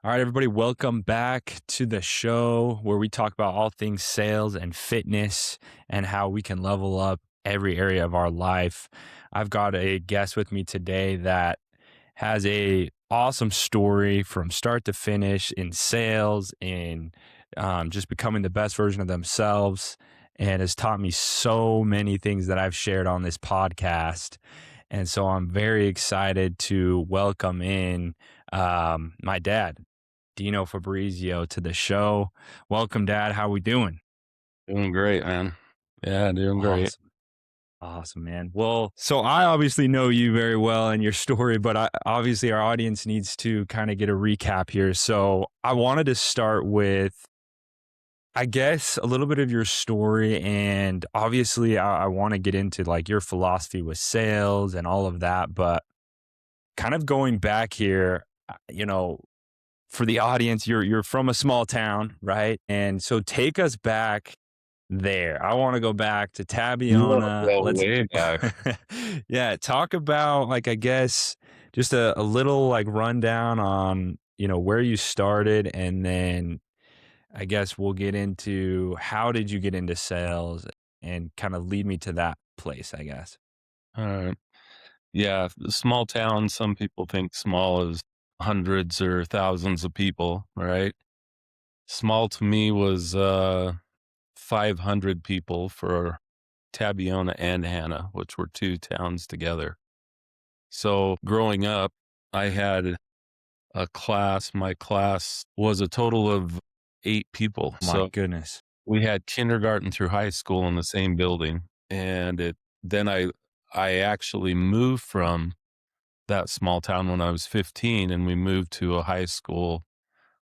All right, everybody, welcome back to the show where we talk about all things sales and fitness and how we can level up every area of our life. I've got a guest with me today that has a awesome story from start to finish in sales, in just becoming the best version of themselves, and has taught me so many things that I've shared on this podcast. And so I'm very excited to welcome in my dad, Deno Fabrizio, to the show. Welcome, Dad. How we doing? Doing great, man. Yeah, doing great. Awesome. Awesome, man. Well, so I obviously know you very well and your story, but obviously our audience needs to kind of get a recap here. So I wanted to start with, I guess, a little bit of your story. And obviously, I want to get into like your philosophy with sales and all of that. But kind of going back here, you know, for the audience, you're from a small town, right? And so take us back there. I want to go back to You wanna Tabiona. go Let's way back. yeah, talk about like I guess just a little like rundown on, where you started, and then I guess we'll get into how did you get into sales and kind of lead me to that place, I guess. Alright. Yeah, the small town, some people think small is hundreds or thousands of people, right? Small to me was, 500 people for Tabiona and Hannah, which were 2 towns together. So, growing up, I had a class. My class was a total of 8 people. My So goodness. we had kindergarten through high school in the same building, and then I actually moved from that small town when I was 15, and we moved to a high school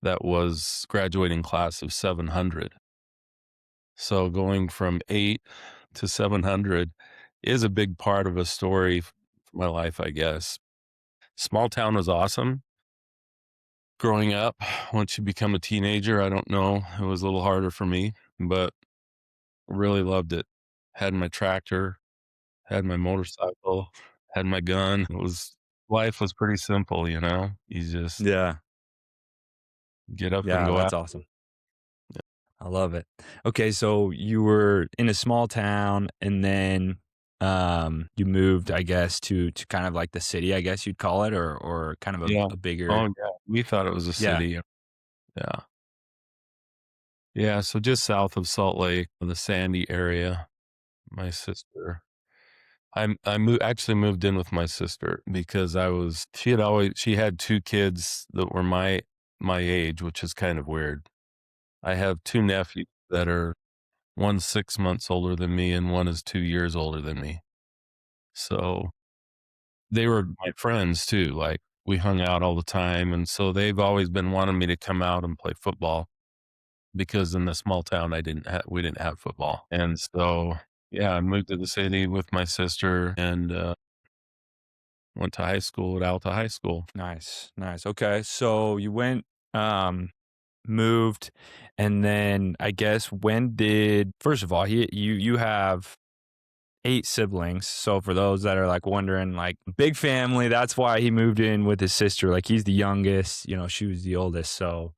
that was graduating class of 700. So going from 8 to 700 is a big part of a story for my life, I guess. Small town was awesome. Growing up, once you become a teenager, I don't know, it was a little harder for me, but really loved it. Had my tractor, had my motorcycle, had my gun. Life was pretty simple, you know? You just Yeah. get up and Yeah, go that's out. awesome. I love it. Okay, so you were in a small town and then you moved, I guess, to kind of like the city, I guess you'd call it, or kind of Yeah. a bigger. Oh, yeah. We thought it was a Yeah. city. Yeah. Yeah, so just south of Salt Lake, the Sandy area. My sister actually moved in with my sister because she had 2 kids that were my age, which is kind of weird. I have 2 nephews that are one's 6 months older than me and one is 2 years older than me. So, they were my friends too, like, we hung out all the time, and so they've always been wanting me to come out and play football because in the small town, we didn't have football, and so, yeah, I moved to the city with my sister and, went to high school at Alta High School. Nice. Nice. Okay. So you went um moved, and then I guess when did first of all, you have 8 siblings. So for those that are like wondering, like big family, that's why he moved in with his sister. Like he's the youngest, she was the oldest. So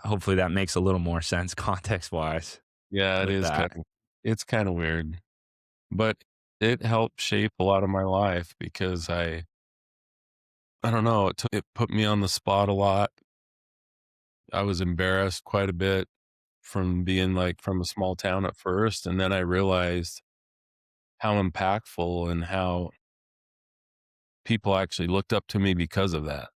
hopefully that makes a little more sense context wise Yeah, with that. it's kinda weird, but it helped shape a lot of my life because I don't know, it put me on the spot a lot. I was embarrassed quite a bit from being, like, from a small town at first, and then I realized how impactful and how people actually looked up to me because of that.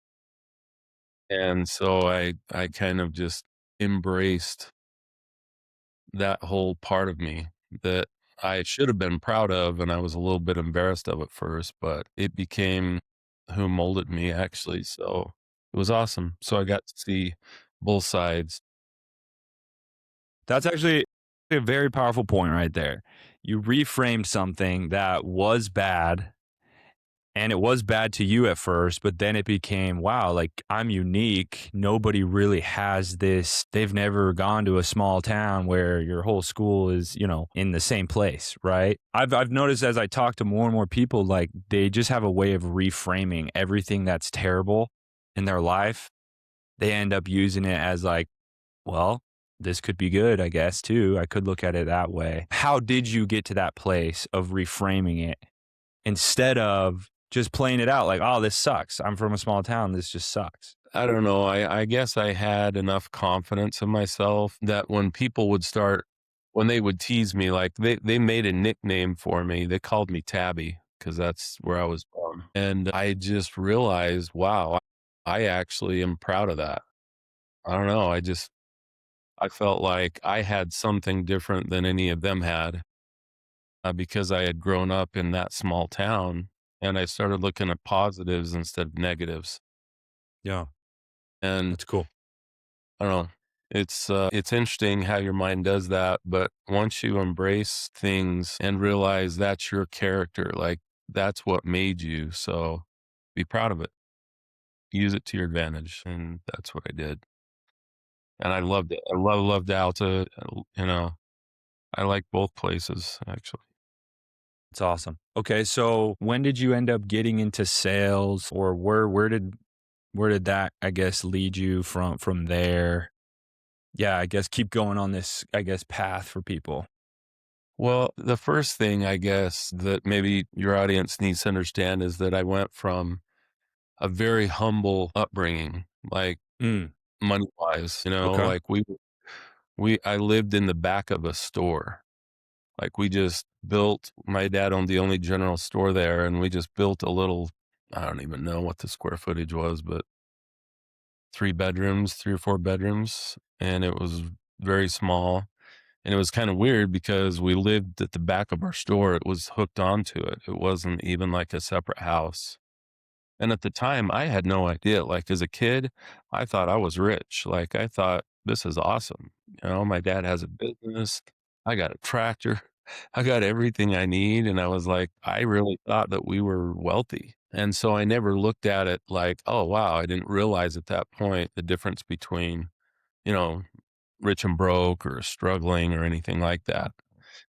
And so I kind of just embraced that whole part of me that I should have been proud of, and I was a little bit embarrassed of at first, but it became who molded me actually, so it was awesome. So I got to see both sides. That's actually a very powerful point right there. You reframed something that was bad, and it was bad to you at first, but then it became, wow, like I'm unique. Nobody really has this. They've never gone to a small town where your whole school is, in the same place, right? I've noticed as I talk to more and more people, like they just have a way of reframing everything that's terrible in their life they end up using it as like, well, this could be good, I guess, too. I could look at it that way. How did you get to that place of reframing it instead of just playing it out like, oh, this sucks. I'm from a small town. This just sucks. I don't know. I guess I had enough confidence in myself that when people would start, when they would tease me, like they made a nickname for me. They called me Tabby because that's where I was from. And I just realized, wow, I actually am proud of that. I don't know. I felt like I had something different than any of them had because I had grown up in that small town and I started looking at positives instead of negatives. Yeah, And that's cool. I don't know. It's interesting how your mind does that, but once you embrace things and realize that's your character, like that's what made you. So be proud of it. Use it to your advantage. And that's what I did. And I loved it. Loved Alta. You know, I like both places actually. It's awesome. Okay, so when did you end up getting into sales, or where did that, I guess, lead you from there? Yeah, I guess keep going on this, I guess, path for people. Well, the first thing I guess that maybe your audience needs to understand is that I went from a very humble upbringing, like Mm, money wise, okay. like I lived in the back of a store. Like we just built, my dad owned the only general store there, and we just built a little, I don't even know what the square footage was, but 3 bedrooms, 3 or 4 bedrooms. And it was very small. And it was kind of weird because we lived at the back of our store. It was hooked onto it. It wasn't even like a separate house. And at the time, I had no idea. Like as a kid, I thought I was rich. Like I thought this is awesome. My dad has a business. I got a tractor. I got everything I need. And I was like, I really thought that we were wealthy. And so I never looked at it like, oh, wow, I didn't realize at that point the difference between, you know, rich and broke or struggling or anything like that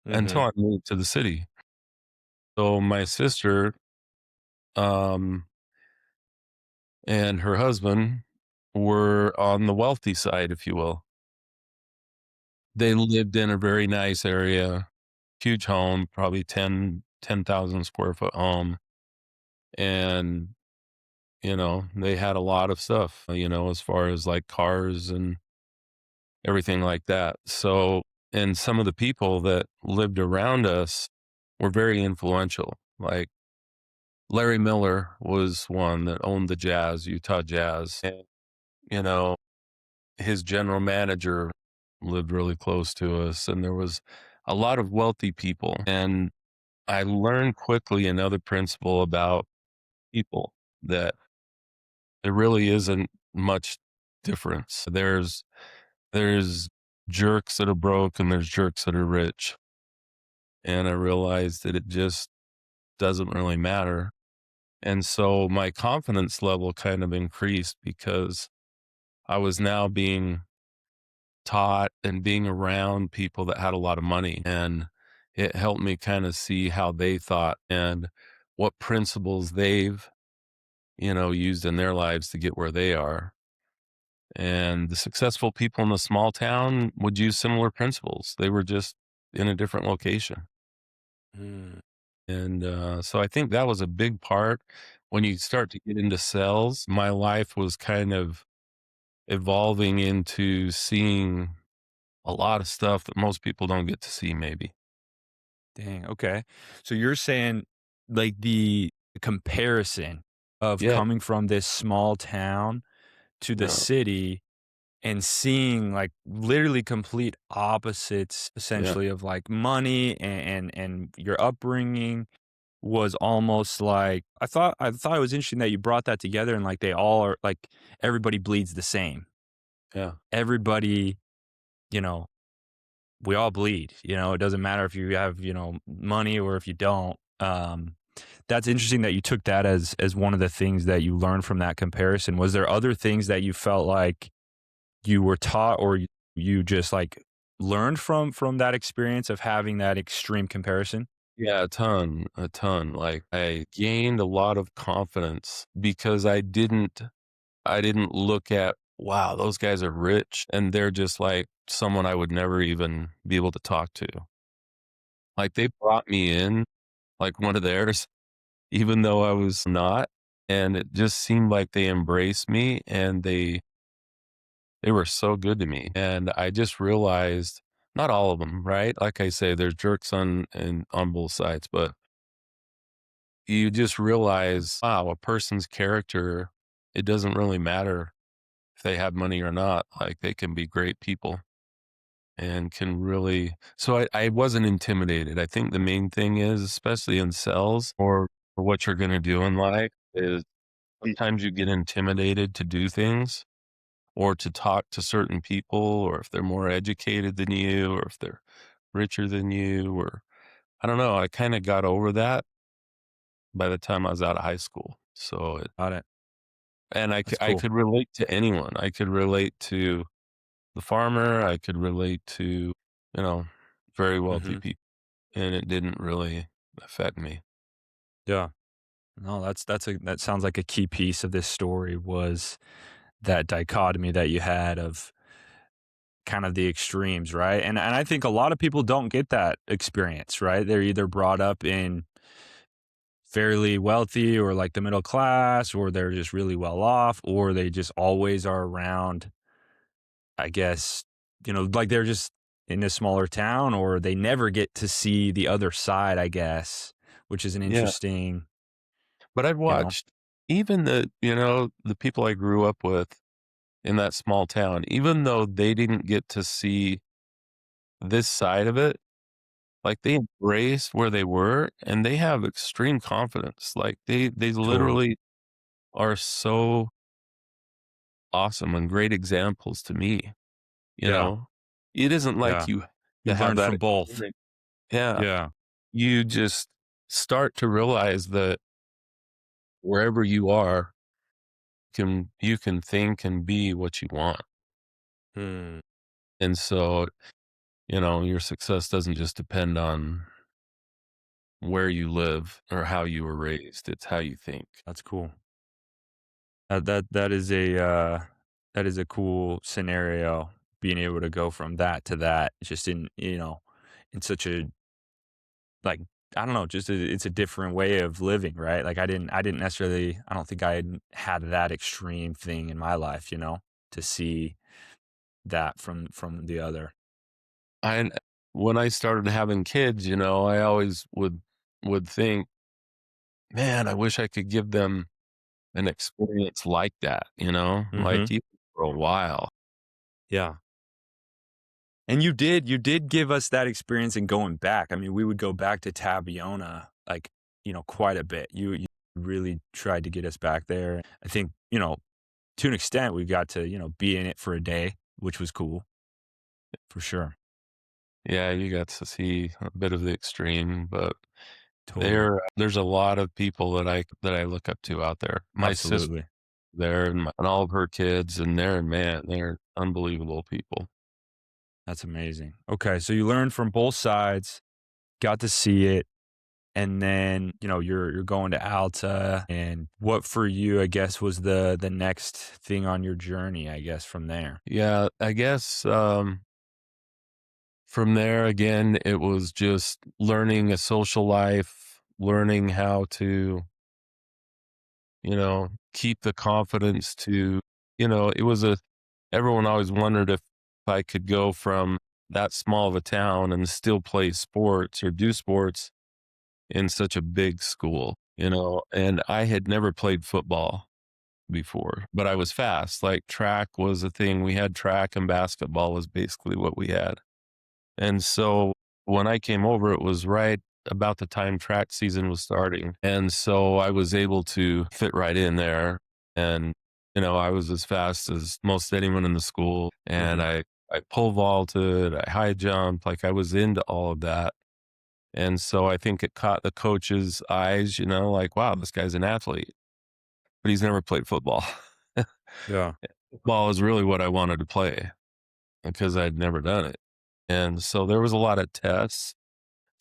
until Mhm. I moved to the city. So my sister, um, and her husband were on the wealthy side, if you will. They lived in a very nice area, huge home, probably 10,000 square foot home. And, they had a lot of stuff, as far as like cars and everything like that. So, and some of the people that lived around us were very influential. Like Larry Miller was one that owned the Jazz, Utah Jazz. And, you know, his general manager lived really close to us, and there was a lot of wealthy people. And I learned quickly another principle about people, that there really isn't much difference. There's jerks that are broke and there's jerks that are rich. And I realized that it just doesn't really matter. And so my confidence level kind of increased because I was now being taught and being around people that had a lot of money, and it helped me kind of see how they thought and what principles they've, used in their lives to get where they are. And the successful people in the small town would use similar principles. They were just in a different location. Mm. And so I think that was a big part. When you start to get into sales, my life was kind of evolving into seeing a lot of stuff that most people don't get to see maybe. Dang, okay. So you're saying, like, the comparison of Yeah, coming from this small town to the no, city and seeing, like, literally complete opposites, yeah, essentially, of, like, money and your upbringing was almost like I thought it was interesting that you brought that together and, like, they all are like, everybody bleeds the same. yeah, Everybody, you know we all bleed, it doesn't matter if you have, money or if you don't. That's interesting that you took that as one of the things that you learned from that comparison. Was there other things that you felt like you were taught, or you just like learned from that experience of having that extreme comparison? yeah, a ton. Like I gained a lot of confidence because I didn't look at wow, those guys are rich, and they're just like someone I would never even be able to talk to. Like, they brought me in like one of theirs, even though I was not, and it just seemed like they embraced me, and they were so good to me, and I just realized not all of them, right? Like I say, there's jerks on both sides, but you just realize, wow, a person's character, it doesn't really matter if they have money or not, like, they can be great people and can really so I wasn't intimidated. I think the main thing is, especially in sales or what you're gonna do in life, is sometimes you get intimidated to do things or to talk to certain people, or if they're more educated than you, or if they're richer than you, or I don't know, I kinda got over that by the time I was out of high school. So it Got it. and That's I cool. could relate to anyone. I could relate to the farmer, I could relate to, very wealthy Mhm. people, and it didn't really affect me. Yeah. No, that sounds like a key piece of this story was that dichotomy that you had of kind of the extremes, right? And I think a lot of people don't get that experience, right? They're either brought up in fairly wealthy or like the middle class, or they're just really well off, or they just always are around, I guess, like they're just in a smaller town, or they never get to see the other side, I guess, which is an Yeah, interesting, but I've you know, watched even the people I grew up with in that small town, even though they didn't get to see this side of it, like, they embraced where they were, and they have extreme confidence. Like, they totally. literally are so awesome and great examples to me, you Yeah. know? It isn't like Yeah. you You to have learned that from both. experience. Yeah. Yeah. You just start to realize that wherever you are, you can think and be what you want. Hmm. And so, your success doesn't just depend on where you live or how you were raised, it's how you think. That's cool. That is a cool scenario, being able to go from that to that just in such a, like, I don't know, just it's a different way of living, right? Like I didn't necessarily, I don't think I had that extreme thing in my life, to see that from the other. And when I started having kids, I always would think, "Man, I wish I could give them an experience like that," like, Mhm. even for a while. Yeah. And you did give us that experience in going back. I mean, we would go back to Tabiona, like, quite a bit. You really tried to get us back there. I think, to an extent, we got to, be in it for a day, which was cool for sure. Yeah, you got to see a bit of the extreme, but Totally. there's a lot of people that I look up to out there. My sister Absolutely. there and all of her kids, and they're unbelievable people. That's amazing. Okay. So you learned from both sides, got to see it. And then, you're going to Alta, and what for you, I guess, was the next thing on your journey, I guess, from there? Yeah, I guess, from there, again, it was just learning a social life, learning how to, keep the confidence to it was a everyone always wondered if I could go from that small of a town and still play sports or do sports in such a big school, and I had never played football before, but I was fast, like, track was a thing. We had track and basketball was basically what we had. And so when I came over, it was right about the time track season was starting. And so I was able to fit right in there. And, I was as fast as most anyone in the school. And Mhm. I pole vaulted, I high jumped, like I was into all of that. And so I think it caught the coach's eyes, like, wow, this guy's an athlete, but he's never played football. Yeah. Football is really what I wanted to play because I'd never done it. And so there was a lot of tests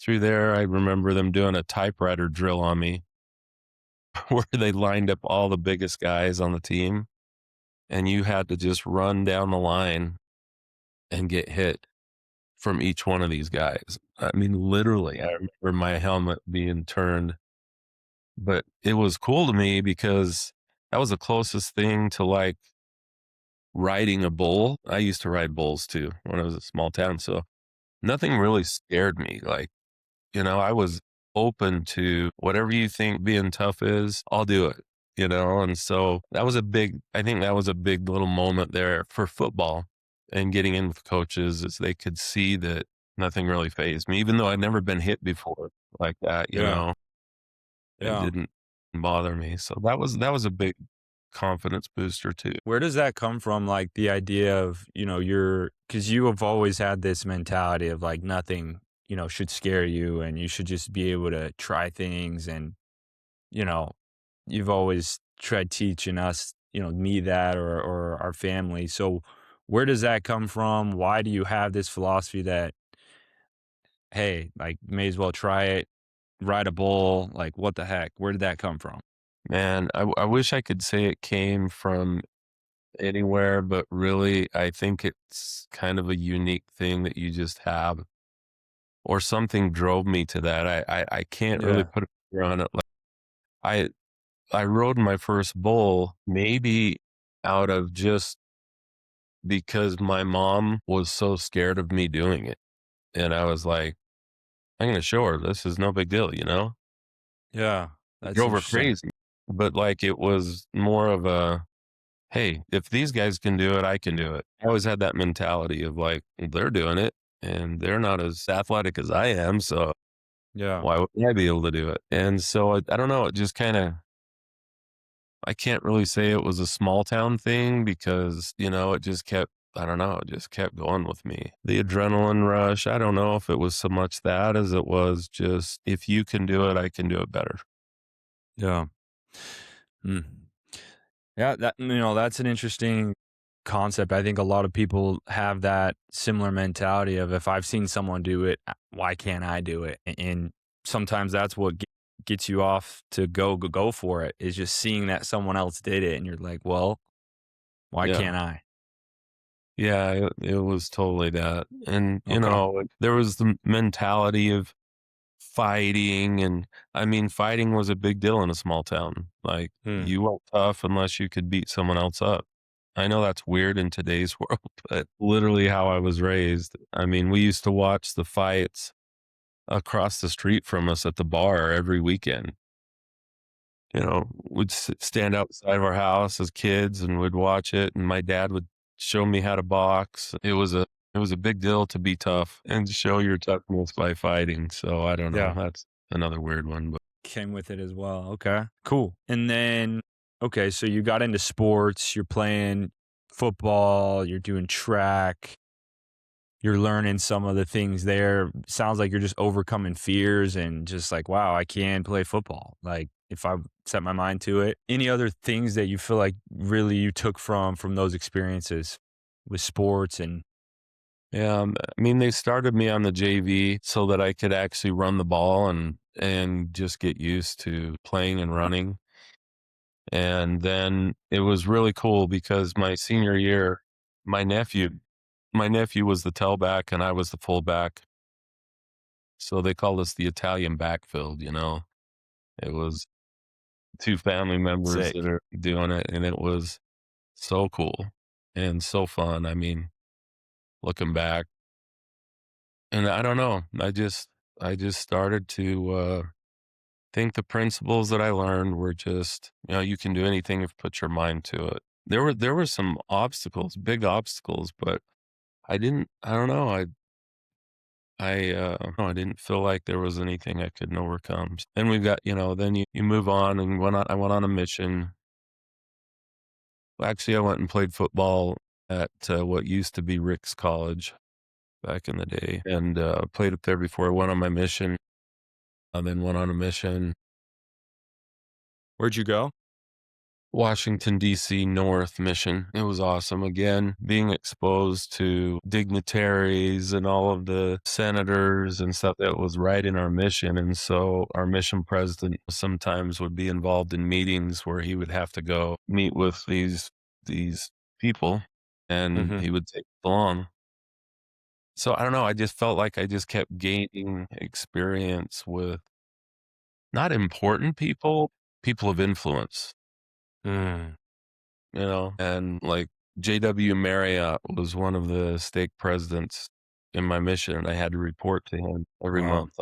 through there. I remember them doing a typewriter drill on me where they lined up all the biggest guys on the team. and you had to just run down the line and get hit from each one of these guys. I mean, literally, I remember my helmet being turned, but it was cool to me because that was the closest thing to like riding a bull. I used to ride bulls too when I was a small town. So nothing really scared me. Like, I was open to whatever you think being tough is, I'll do it, And so I think that was a big little moment there for football and getting in with coaches as they could see that nothing really fazed me, even though I'd never been hit before like that, Yeah. it Yeah. didn't bother me. So that was a big confidence booster too. Where does that come from? Like the idea of, because you have always had this mentality of like nothing, should scare you and you should just be able to try things. And, you know, you've always tried teaching us, me that or our family. So where does that come from? Why do you have this philosophy that, hey, like may as well try it, ride a bull? Like what the heck? Where did that come from? Man, I wish I could say it came from anywhere, but really, I think it's kind of a unique thing that you just have, or something drove me to that. I can't really Yeah. put a finger on it. Like I I rode my first bull maybe out of just because my mom was so scared of me doing it, and I was like, I'm gonna show her this is no big deal, Yeah. It That's drove her interesting. crazy, but like it was more of a hey, if these guys can do it, I can do it. I always had that mentality of like, they're doing it and they're not as athletic as I am. So Yeah. why wouldn't I be able to do it? And so I don't know. It just kind of, I can't really say it was a small town thing because, it just kept, I don't know, it just kept going with me. The adrenaline rush, I don't know if it was so much that as it was just, if you can do it, I can do it better. Yeah. Mm. Yeah, that's an interesting concept. I think a lot of people have that similar mentality of if I've seen someone do it, why can't I do it? And sometimes that's what gets you off to go for it is just seeing that someone else did it and you're like, "Well, why Yeah. can't I?" Yeah, it was totally that. And, Okay. there was the mentality of fighting, and I mean, fighting was a big deal in a small town. Like, Hmm. you weren't tough unless you could beat someone else up. I know that's weird in today's world, but literally how I was raised. I mean, we used to watch the fights across the street from us at the bar every weekend. We'd stand outside of our house as kids and we'd watch it, and my dad would show me how to box. It was a big deal to be tough and show your toughness by fighting. So I don't know. Yeah. That's another weird one, but Came with it as well. Okay. Cool. And then okay, so you got into sports, you're playing football, you're doing track. You're learning some of the things there. Sounds like you're just overcoming fears and just like, wow, I can play football. Like if I set my mind to it. Any other things that you feel like really you took from those experiences with sports and yeah, I mean, they started me on the JV so that I could actually run the ball and just get used to playing and running. And then it was really cool because my senior year, my nephew my nephew was the tailback and I was the fullback. So they called us the Italian backfield. It was 2 family members that sick? are doing it, and it was so cool and so fun. I mean, looking back, and I don't know, I just started to, think the principles that I learned were just, you can do anything if you put your mind to it. There were some obstacles, big obstacles, but I don't know, I didn't feel like there was anything I couldn't overcome. Then we've got, then you move on and I went on a mission. Well, actually, I went and played football at what used to be Rick's College back in the day, and played up there before I went on my mission. I then went on a mission, Where'd you go? Washington, D.C. North mission. It was awesome. Again, being exposed to dignitaries and all of the senators and stuff that was right in our mission. And so our mission president sometimes would be involved in meetings where he would have to go meet with these people, and Mhm. he would take us along. So I don't know, I just felt like I just kept gaining experience with not important people, people of influence, Mm. and like JW Marriott was one of the stake presidents in my mission, and I had to report to him every Wow. month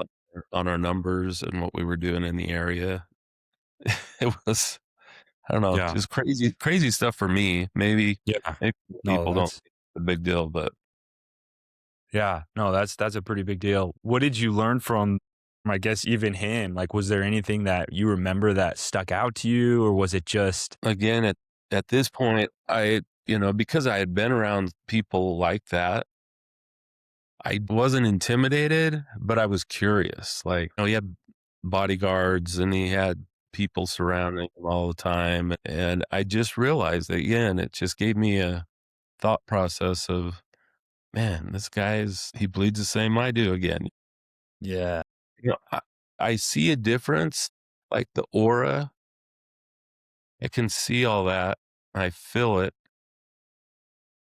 on our numbers and what we were doing in the area. It was, I don't know, Yeah. just crazy stuff for me. Yeah. Maybe No, people don't that's think it's a big deal, but yeah. No, that's a pretty big deal. What did you learn from, I guess, even him? Like, was there anything that you remember that stuck out to you, or was it just again, at this point, because I had been around people like that, I wasn't intimidated, but I was curious. Like, he had bodyguards and he had people surrounding him all the time. And I just realized that, again, it just gave me a thought process of, man, he bleeds the same I do again. yeah. I see a difference, like the aura. I can see all that. I feel it.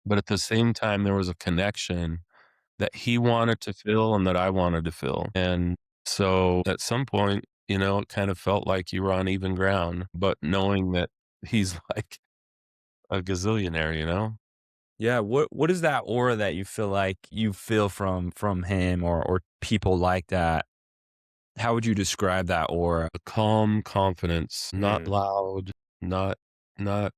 But at the same time, there was a connection that he wanted to feel and that I wanted to feel. And so at some point, it kind of felt like you were on even ground, but knowing that he's like a gazillionaire. Yeah, what is that aura that you feel like you feel from him or people like that? How would you describe that aura? A calm confidence, not Mm. loud, not, not,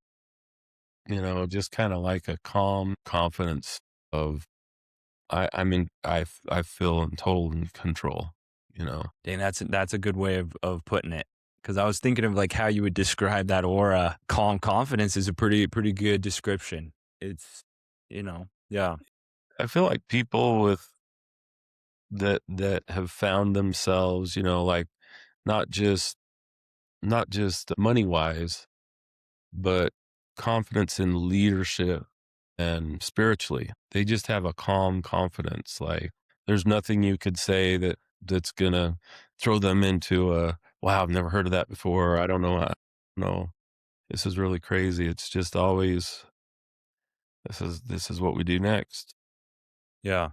just kind of like a calm confidence of, I feel in total control, you know? Dang, that's a good way of putting it. Because I was thinking of like how you would describe that aura. Calm confidence is a pretty good description. It's yeah. I feel like people that have found themselves, like not just not just money wise, but confidence in leadership and spiritually. They just have a calm confidence. Like there's nothing you could say that's gonna throw them into a wow, I've never heard of that before. I don't know. No, this is really crazy. It's just always this is what we do next. Yeah.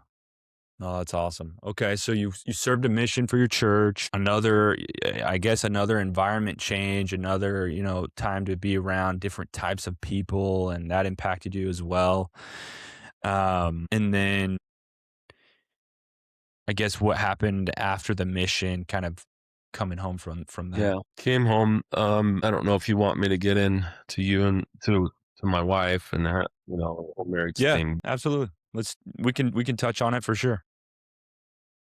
Oh, that's awesome. Okay, so you served a mission for your church, another I guess another environment change, another, time to be around different types of people and that impacted you as well. And then I guess what happened after the mission kind of coming home from that. Yeah. Came home. I don't know if you want me to get in to you and to my wife and her, whole marriage Yeah, thing. absolutely. We can touch on it for sure.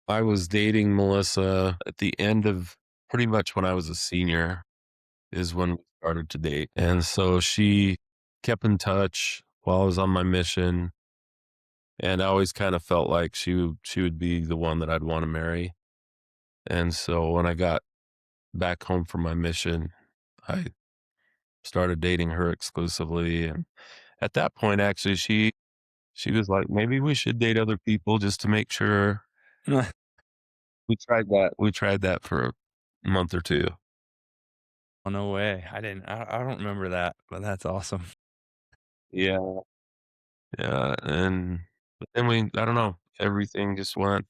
I was dating Melissa at the end of pretty much when I was a senior is when we started to date. And so she kept in touch while I was on my mission. And I always kind of felt like she would be the one that I'd want to marry. And so when I got back home from my mission, I started dating her exclusively. And at that point, actually, she was like, maybe we should date other people just to make sure. We tried that. We tried that for a month or two. Oh, no way. I don't remember that, but that's awesome. Yeah. Yeah. And but then I don't know, everything just went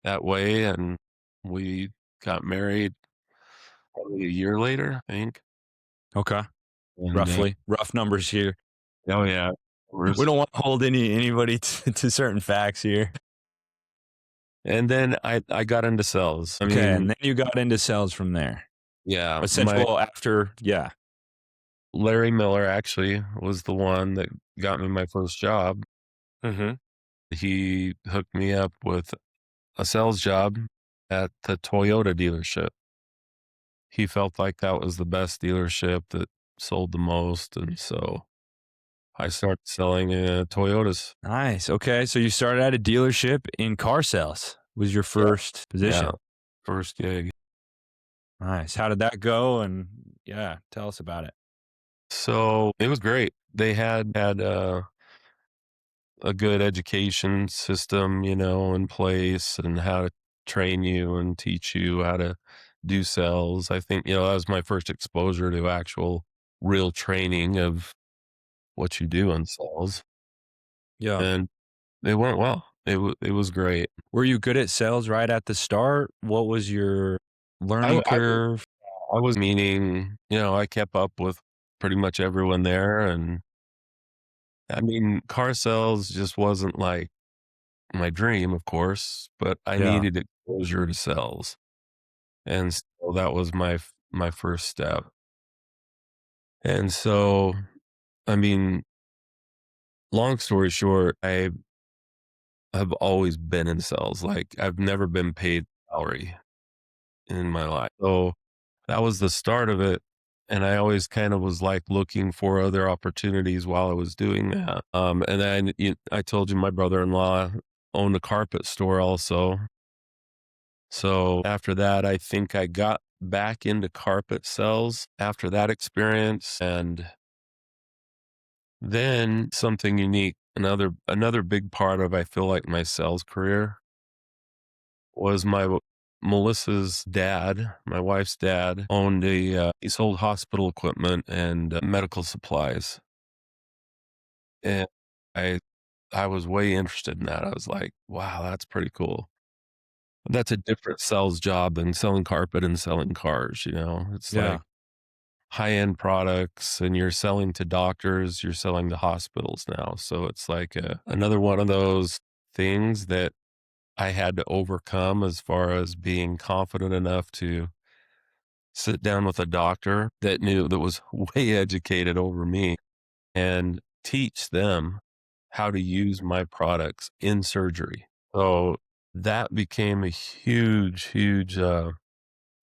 that way and we got married probably a year later, I think. Okay. And Roughly. Rough numbers here. oh yeah. We We're don't want to hold anybody to certain facts here. And then I got into sales. I Okay, and mean, then you got into sales from there. yeah, my Well, after yeah. Larry Miller actually was the one that got me my first job. Mhm. He hooked me up with a sales job at the Toyota dealership. He felt like that was the best dealership that sold the most, and so I started selling, Toyotas. Nice. Okay, so you started at a dealership in car sales was your Yeah, first yeah, position. first gig. Nice. How did that go? And yeah, tell us about it. So, it was great. They had a good education system, in place and how to train you and teach you how to do sales. I think, that was my first exposure to actual real training of what you do in sales, Yeah. and it went well. It was great. Were you good at sales right at the start? What was your learning I was curve? I was meaning, I kept up with pretty much everyone there, and I mean, car sales just wasn't like my dream, of course, but I Yeah. needed exposure to sales, and so that was my first step. And so, I mean, long story short, I have always been in sales. Like, I've never been paid salary in my life. So that was the start of it. And I always kind of was like looking for other opportunities while I was doing that. And then I told you my brother-in-law owned a carpet store also. So after that, I think I got back into carpet sales after that experience. And then something unique, another big part of I feel like my sales career was Melissa's dad, my wife's dad, owned he sold hospital equipment and medical supplies. And I I was way interested in that. I was like, wow, that's pretty cool. That's a different sales job than selling carpet and selling cars. It's Yeah. like high-end products and you're selling to doctors, you're selling to hospitals now. So it's like another one of those things that I had to overcome as far as being confident enough to sit down with a doctor that was way educated over me and teach them how to use my products in surgery. So that became a huge, it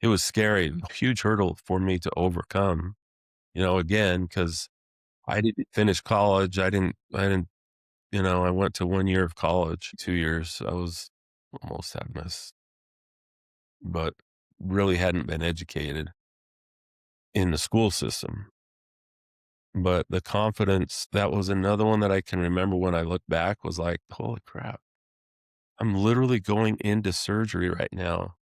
was scary, a huge hurdle for me to overcome, again, because I didn't finish college. I went to 1 year of college, 2 years. I was almost had this, but really hadn't been educated in the school system. But the confidence, that was another one that I can remember when I look back was like, holy crap, I'm literally going into surgery right now,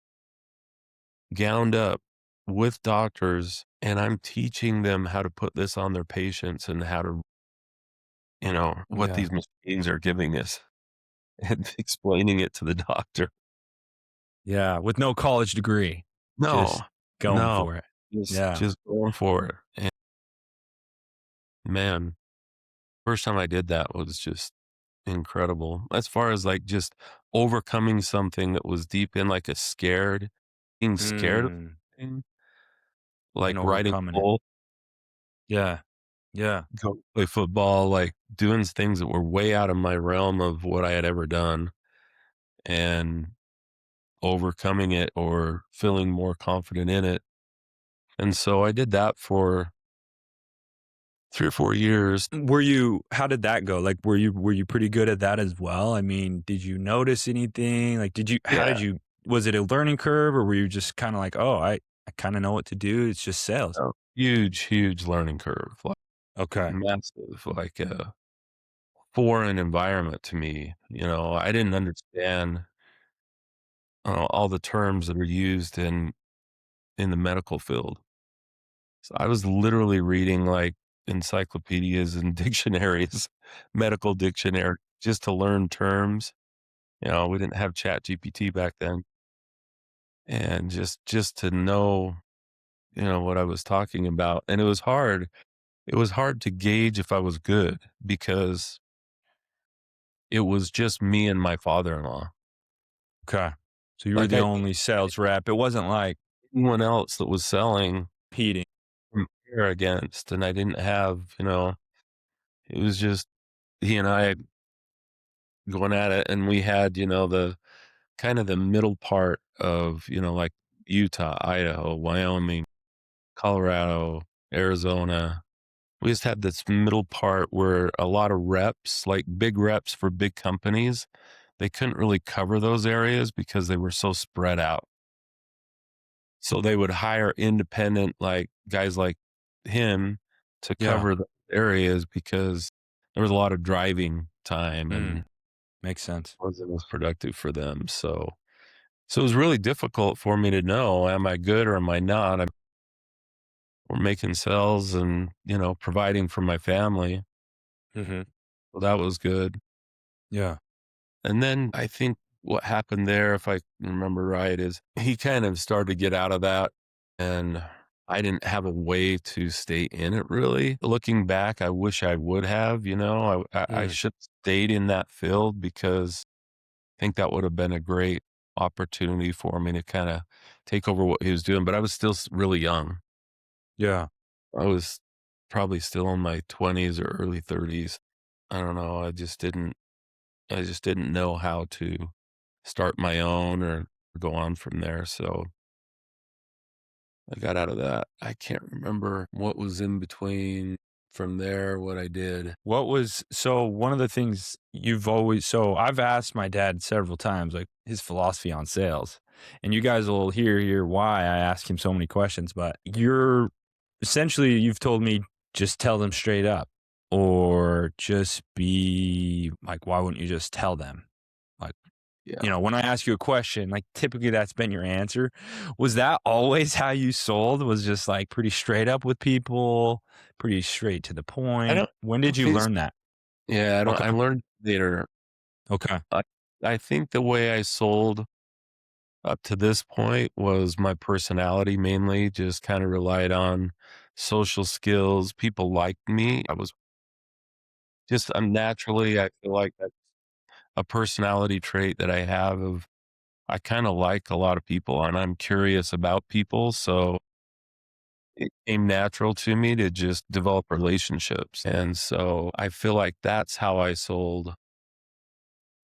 gowned up with doctors, and I'm teaching them how to put this on their patients and how to, what Yeah. these machines are giving us and explaining it to the doctor. Yeah. With no college degree, No, just going no, for it. just Yeah. just going for it. And man, first time I did that was just incredible. As far as like just overcoming something that was deep in like being scared of Mm, something, and like riding overcoming a it. bull, Yeah. Yeah. go play football, like doing things that were way out of my realm of what I had ever done and overcoming it or feeling more confident in it. And so I did that for 3 or 4 years. How did that go? Like, were you pretty good at that as well? I mean, did you notice anything? Like, how Yeah. did you was it a learning curve, or were you just kinda like, "Oh, I kinda know what to do, it's just sales." Huge learning curve, like Okay. massive, like a foreign environment to me. I didn't understand all the terms that are used in the medical field. So I was literally reading like encyclopedias and dictionaries, medical dictionary, just to learn terms. We didn't have Chat GPT back then, and just to know, what I was talking about. And it was hard. It was hard to gauge if I was good because it was just me and my father-in-law. Okay. So you were Like the I only sales rep. It wasn't like anyone else that was selling competing. compare against, and I didn't have, it was just he and I going at it, and we had, the kind of the middle part of, like Utah, Idaho, Wyoming, Colorado, Arizona. We just had this middle part where a lot of reps, like big reps for big companies, they couldn't really cover those areas because they were so spread out. So they would hire independent, like guys like him to Yeah. cover the areas because there was a lot of driving time and Mm, makes sense. wasn't as productive for them. So it was really difficult for me to know, am I good or am I not? We're making sales and, providing for my family. Mhm. So that was good. Yeah. And then I think what happened there, if I remember right, is he kind of started to get out of that, and I didn't have a way to stay in it really. Looking back, I wish I would have, I Mm. should have stayed in that field because I think that would have been a great opportunity for me to kind of take over what he was doing. But I was still really young. Yeah. I was probably still in my 20s or early 30s. I don't know. I just didn't know how to start my own or go on from there. So I got out of that. I can't remember what was in between from there, what I did. What was so one of the things you've always so I've asked my dad several times, like, his philosophy on sales, and you guys will hear why I ask him so many questions, but you've told me, "Just tell them straight up," or just be like, "Why wouldn't you just tell them?" Like, Yeah. when I ask you a question, like, typically that's been your answer. Was that always how you sold? Was just, like, pretty straight up with people, pretty straight to the I point? don't, When did you it's, learn that? yeah, I don't, I Okay, learned later. okay, I, I think the way I sold up to this point was my personality mainly, just kind of relied on social skills. People liked me. I'm naturally, I feel like that's a personality trait that I have of, I kind of like a lot of people and I'm curious about people. So it came natural to me to just develop relationships. And so I feel like that's how I sold,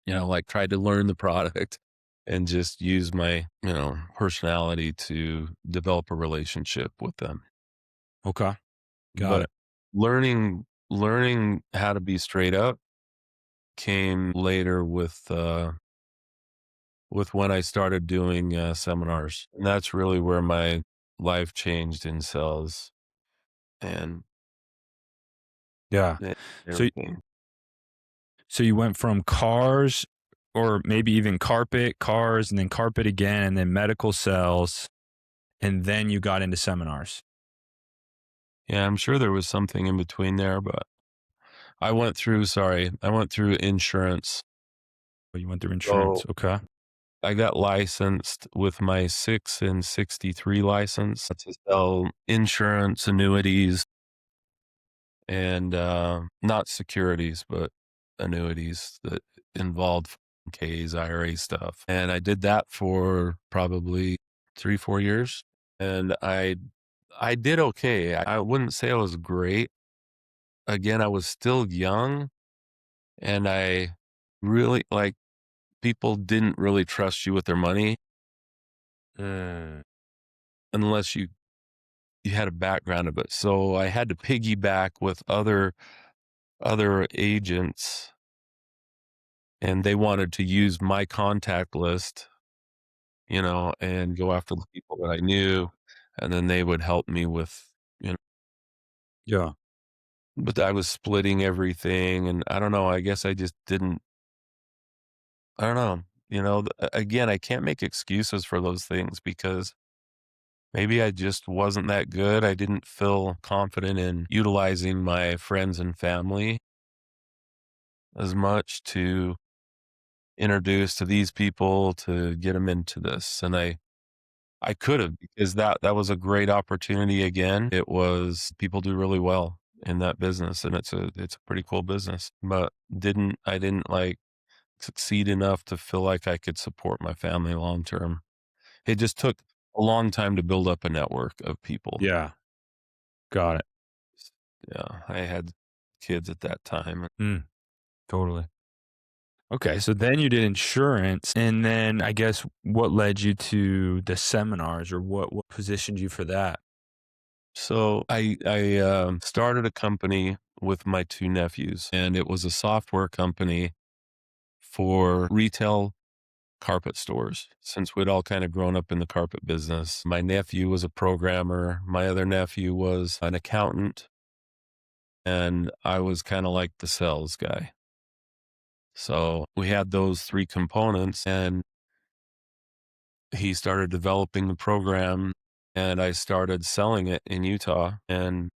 like tried to learn the product and just use my, personality to develop a relationship with them. okay, got But it. learning how to be straight up came later with when I started doing seminars. And that's really where my life changed in sales and Yeah. e- So everything. so you went from cars or maybe even carpet, cars, and then carpet again, and then medical sales, and then you got into seminars. Yeah, I'm sure there was something in between there, but I went through insurance. Oh, you went through So insurance, okay. I got licensed with my 6 and 63 license to sell insurance, annuities, and not securities, but annuities that involved Ks, IRA stuff. And I did that for probably 3, 4 years. And I did okay. I wouldn't say I was great. Again, I was still young and I really like people didn't really trust you with their money Mm, unless you had a background of it. So I had to piggyback with other agents and they wanted to use my contact list, and go after the people that I knew and then they would help me with, you know, yeah, but I was splitting everything and I don't know, I guess I just didn't I don't know. Again, I can't make excuses for those things because maybe I just wasn't that good. I didn't feel confident in utilizing my friends and family as much to introduce to these people to get them into this. And I could have because that was a great opportunity again. It was people do really well in that business and it's a pretty cool business. But didn't I didn't like succeed enough to feel like I could support my family long term. It just took a long time to build up a network of people. yeah, got it. Yeah, I had kids at that time. Mm, totally. Okay, so then you did insurance, and then I guess what led you to the seminars, or what positioned you for that? So I started a company with my 2 nephews, and it was a software company for retail carpet stores. Since we'd all kind of grown up in the carpet business, my nephew was a programmer, my other nephew was an accountant, and I was kind of like the sales guy. So we had those 3 components, and he started developing the program, and I started selling it in Utah, and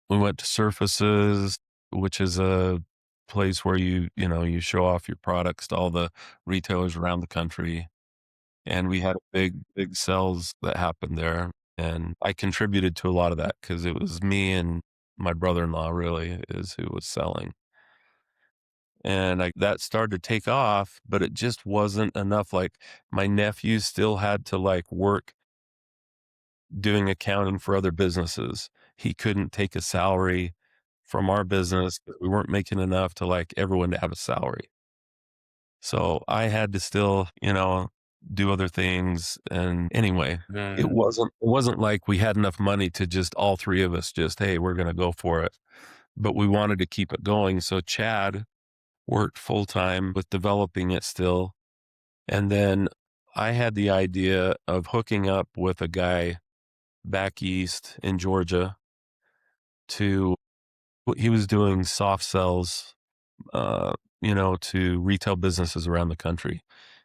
we went to surfaces. which is a place where you show off your products to all the retailers around the country. And we had a big sales that happened there, and I contributed to a lot of that because it was me and my brother-in-law really is who was selling. And that started to take off, but it just wasn't enough. Like, my nephew still had to, like, work doing accounting for other businesses. He couldn't take a salary from our business, but we weren't making enough to, like, everyone to have a salary. So I had to still, do other things. And anyway, it Mm. wasn't like we had enough money to just all three of us just, hey, we're gonna go for it. But we wanted to keep it going. So Chad worked full time with developing it still. And then I had the idea of hooking up with a guy back east in Georgia to he was doing soft sells, to retail businesses around the country.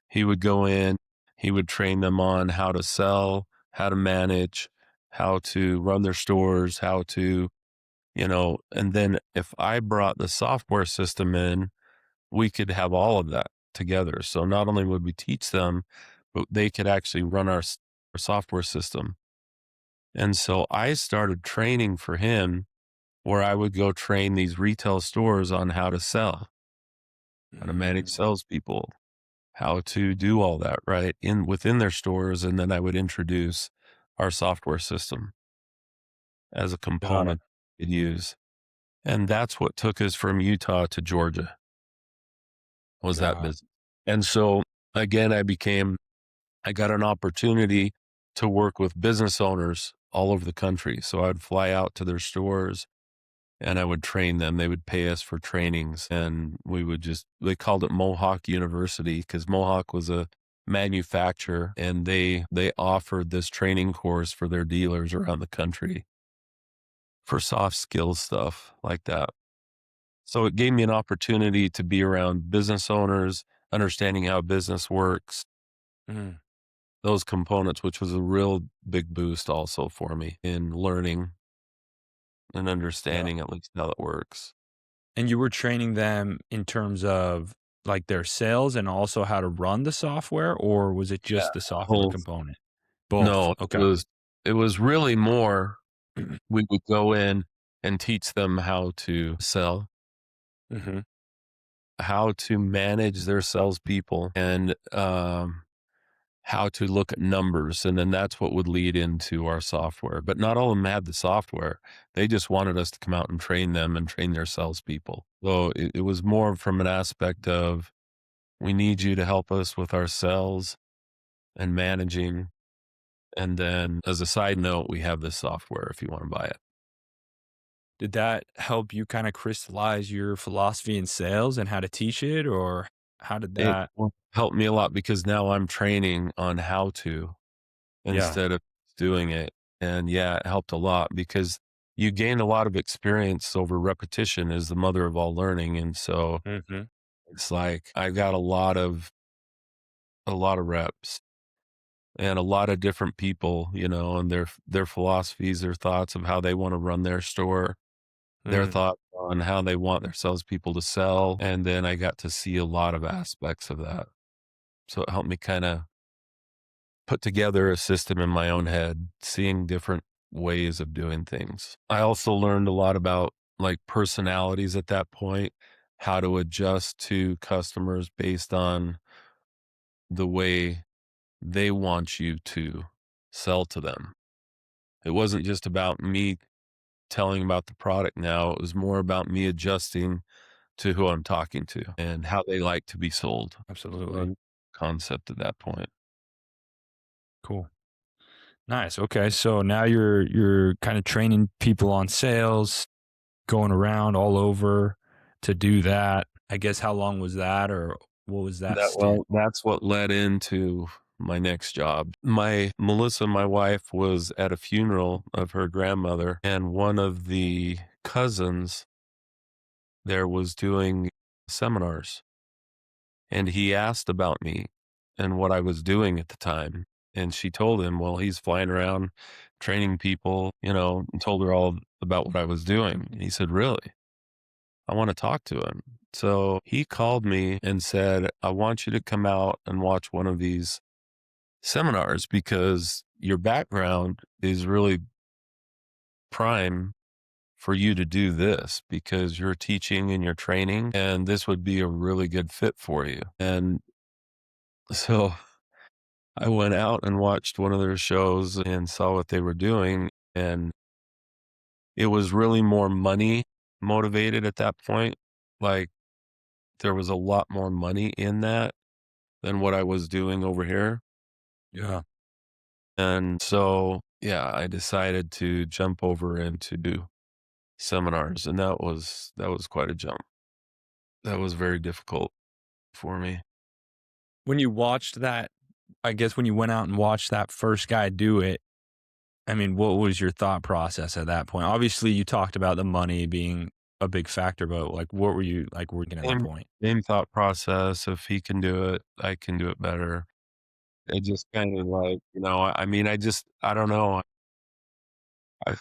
He would go in, he would train them on how to sell, how to manage, how to run their stores, how to, and then if I brought the software system in, we could have all of that together. So not only would we teach them, but they could actually run our software system. And so I started training for him where I would go train these retail stores on how to sell, how to manage Mm. salespeople, how to do all that, right, within their stores, and then I would introduce our software system as a Got it. component to use. And that's what took us from Utah to Georgia, was that Got it. business. And so, again, I got an opportunity to work with business owners all over the country. So I'd fly out to their stores and I would train them. They would pay us for trainings, and they called it Mohawk University because Mohawk was a manufacturer, and they offered this training course for their dealers around the country for soft skills stuff like that. So it gave me an opportunity to be around business owners, understanding how business works, Mm. those components, which was a real big boost also for me in learning and Yeah. understanding at least how it works. And you were training them in terms of, like, their sales and also how to run the software, or was it Yeah. just the software Whole component? Both. No, Okay. it was really more we would go in and teach them how to sell, Mhm. how to manage their salespeople, and, how to look at numbers, and then that's what would lead into our software. But not all of them had the software. They just wanted us to come out and train them and train their salespeople. So it was more from an aspect of, "We need you to help us with our sales and managing, and then as a side note, we have this software if you wanna buy it." Did that help you kinda crystallize your philosophy in sales and how to teach it, or how did It that helped me a lot because now I'm training on how to Yeah. instead of doing it. And yeah, it helped a lot because you gain a lot of experience over repetition is the mother of all learning. And so Mhm. it's like I got a lot of reps and a lot of different people, and their philosophies, their thoughts of how they want to run their store, their Mm. thoughts on how they want their salespeople to sell. And then I got to see a lot of aspects of that. So it helped me kind of put together a system in my own head, seeing different ways of doing things. I also learned a lot about like personalities at that point, how to adjust to customers based on the way they want you to sell to them. It wasn't just about me telling about the product now, it was more about me adjusting to who I'm talking to and how they like to be sold. Absolutely. Well, concept at that point. Cool. Nice. Okay. So now you're kinda training people on sales, going around all over to do that. I guess how long was that, or what was that stint? That's what led into my next job. My wife, was at a funeral of her grandmother, and one of the cousins there was doing seminars, and he asked about me and what I was doing at the time. And she told him, well, he's flying around training people, and told her all about what I was doing. And he said, really? I want to talk to him. So he called me and said, I want you to come out and watch one of these seminars because your background is really prime for you to do this because you're teaching and you're training, and this would be a really good fit for you. And so I went out and watched one of their shows and saw what they were doing. And it was really more money motivated at that point. Like there was a lot more money in that than what I was doing over here. Yeah. And so, yeah, I decided to jump over into seminars, and that was quite a jump. That was very difficult for me. When you watched that, I guess when you went out and watched that first guy do it, I mean, what was your thought process at that point? Obviously, you talked about the money being a big factor, but like, what were you like working at that Same point? same thought process. If he can do it, I can do it better. It just kind of like, I mean, I don't know. I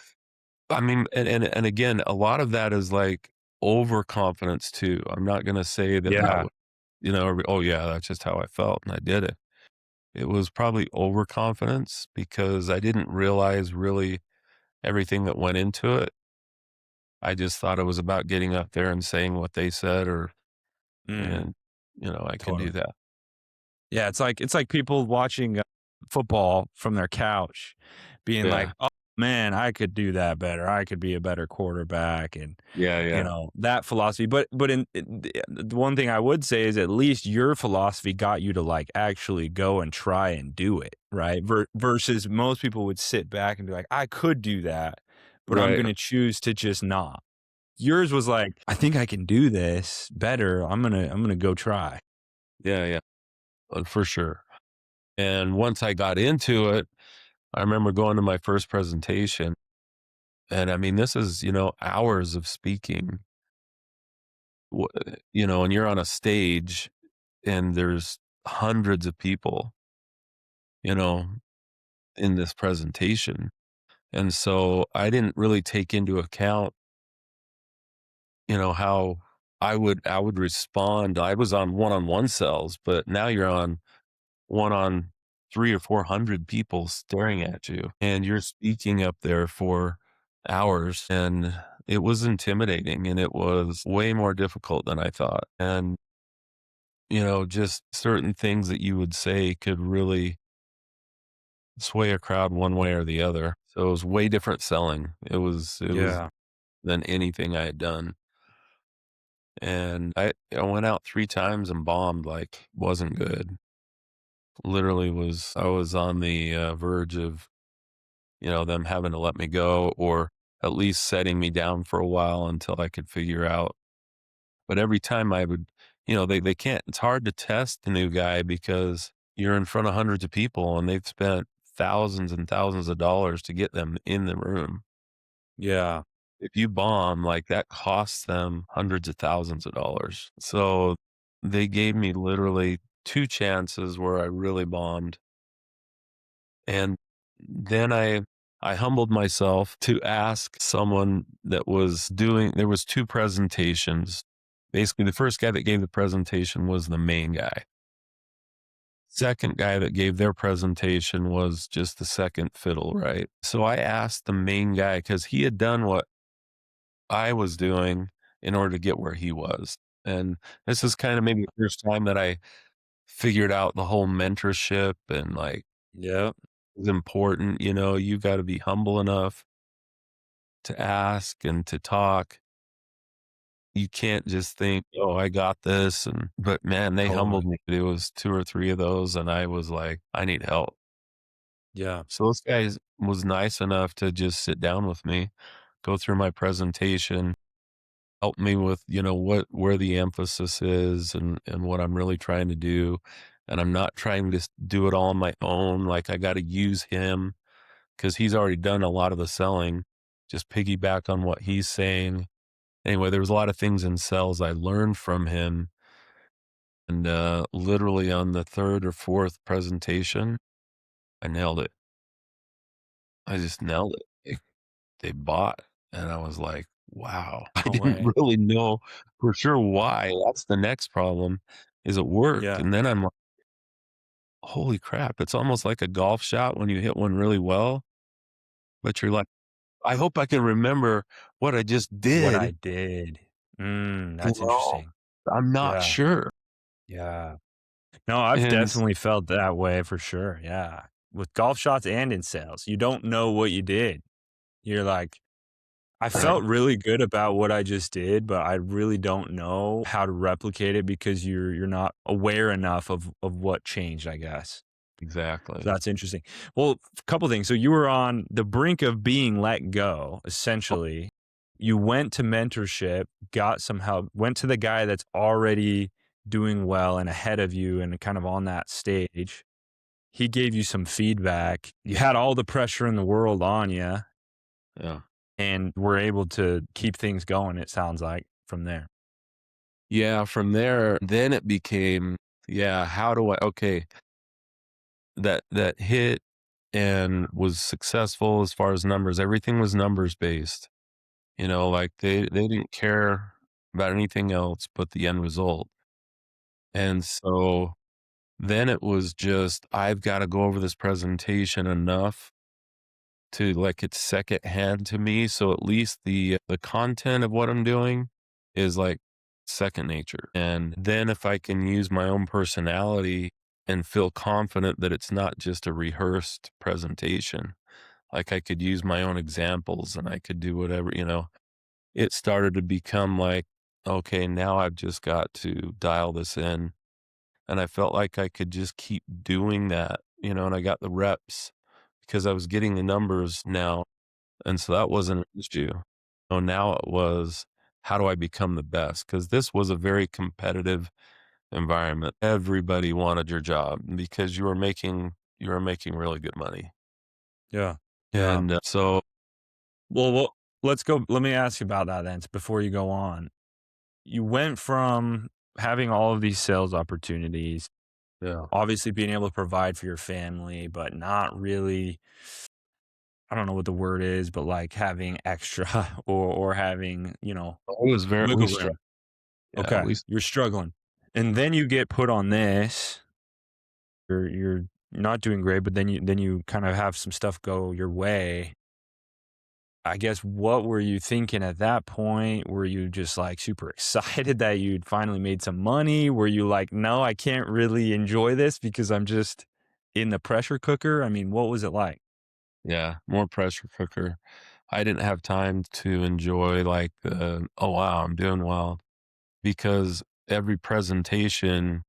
I mean, and again, a lot of that is like overconfidence too. I'm not gonna say that Yeah. was, oh yeah, that's just how I felt and I did it. It was probably overconfidence because I didn't realize really everything that went into it. I just thought it was about getting up there and saying what they said Mm, and I can do totally. that. Yeah, it's like people watching, football from their couch being like, Yeah. "Oh, man, I could do that better. I could be a better quarterback," and, Yeah, yeah. that philosophy. But in the one thing I would say is at least your philosophy got you to, like, actually go and try and do it, right? Versus most people would sit back and be like, "I could do that, but I'm Right. gonna choose to just not." Yours was like, "I think I can do this better. I'm gonna go try." Yeah, yeah. For sure. And once I got into it, I remember going to my first presentation. And I mean, this is, hours of speaking, and you're on a stage and there's hundreds of people, you know, in this presentation. And so I didn't really take into account, how I would respond. I was on one-on-one cells, but now you're on one on 3 or 400 people staring at you, and you're speaking up there for hours, and it was intimidating, and it was way more difficult than I thought, and, just certain things that you would say could really sway a crowd one way or the other, so it was way different selling. It was Yeah. than anything I had done, and I went out 3 times and bombed, like, wasn't good. Literally I was on the, verge of them having to let me go or at least setting me down for a while until I could figure out. But every time I would, they can't, it's hard to test the new guy because you're in front of hundreds of people and they've spent thousands and thousands of dollars to get them in the room. Yeah. If you bomb, like that costs them hundreds of thousands of dollars. So they gave me literally 2 chances where I really bombed. And then I humbled myself to ask someone that was doing there was 2 presentations. Basically, the first guy that gave the presentation was the main guy. Second guy that gave their presentation was just the second fiddle, right? So I asked the main guy because he had done what I was doing in order to get where he was. And this is kind of maybe the first time that I figured out the whole mentorship and like Yep. is important, you gotta be humble enough to ask and to talk. You can't just think, "Oh, I got this," but man, they Totally. humbled me. It was 2 or 3 of those, and I was like, "I need help." Yeah. So this guy was nice enough to just sit down with me, go through my presentation, help me with, where the emphasis is and what I'm really trying to do, and I'm not trying to do it all on my own, like, I gotta use him. 'Cause he's already done a lot of the selling, just piggyback on what he's saying. Anyway, there was a lot of things in sales I learned from him, and, literally on the 3rd or 4th presentation, I nailed it. I just nailed it. They bought, and I was like, wow, I No didn't way. really know for sure why. That's the next problem is it worked. Yeah. And then I'm like, holy crap, it's almost like a golf shot when you hit one really well, but you're like, I hope I can remember what I just What I did, did. you That's know? interesting. I'm not Yeah. sure. Yeah. No, I've And definitely felt that way for sure. Yeah. With golf shots and in sales, you don't know what you did. You're like, I right, felt really good about what I just did, but I really don't know how to replicate it because you're not aware enough of what changed, I guess. So exactly. that's interesting. Well, a couple things. So you were on the brink of being let go, essentially. You went to mentorship, got some help, went to the guy that's already doing well and ahead of you and kind of on that stage. He gave you some feedback. You had all the pressure in the world on you Yeah. and were able to keep things going, it sounds like, from there. Yeah, from there, then it became, yeah, how do I okay, that hit and was successful as far as numbers. Everything was numbers based. You know, like they didn't care about anything else but the end result. And so then it was just I've got to go over this presentation enough to like it's secondhand to me. So at least the content of what I'm doing is like second nature. And then if I can use my own personality and feel confident that it's not just a rehearsed presentation, like I could use my own examples and I could do whatever, it started to become like, okay, now I've just got to dial this in. And I felt like I could just keep doing that, and I got the reps because I was getting the numbers now. And so that wasn't an issue. So now it was, how do I become the best? Because this was a very competitive environment. Everybody wanted your job because you were making really good money. Yeah. Yeah. And so Well, let's go. Let me ask you about that then before you go on. You went from having all of these sales opportunities, yeah, obviously being able to provide for your family, but not really, I don't know what the word is, but like having extra or having, it was very we wiggle struck. room. Yeah, Okay. You're struggling. And then you get put on this. You're not doing great, but then you kind of have some stuff go your way. I guess what were you thinking at that point? Were you just like super excited that you'd finally made some money? Were you like, no, I can't really enjoy this because I'm just in the pressure cooker? I mean, what was it like? yeah, more pressure cooker. I didn't have time to enjoy like oh wow, I'm doing well because every presentation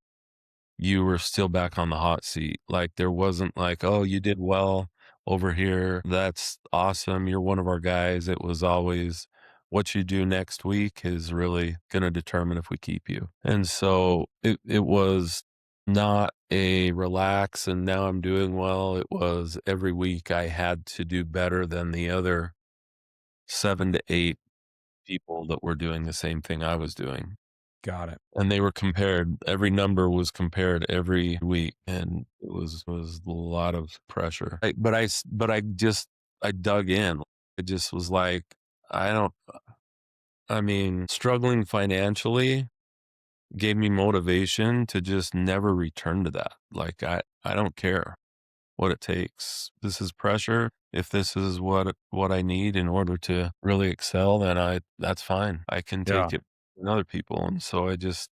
you were still back on the hot seat. Like there wasn't like, "Oh, you did well over here. That's awesome. You're one of our guys." It was always what you do next week is really going to determine if we keep you. And so it was not a relax and now I'm doing well. It was every week I had to do better than the other 7 to 8 people that were doing the same thing I was doing. Got it. And they were compared. Every number was compared every week, and it was a lot of pressure. But I dug in. It just was like, I don't I mean, struggling financially gave me motivation to just never return to that. Like, I don't care what it takes. This is pressure. If this is what I need in order to really excel, then that's fine. I can Yeah. take it from other people. And so I just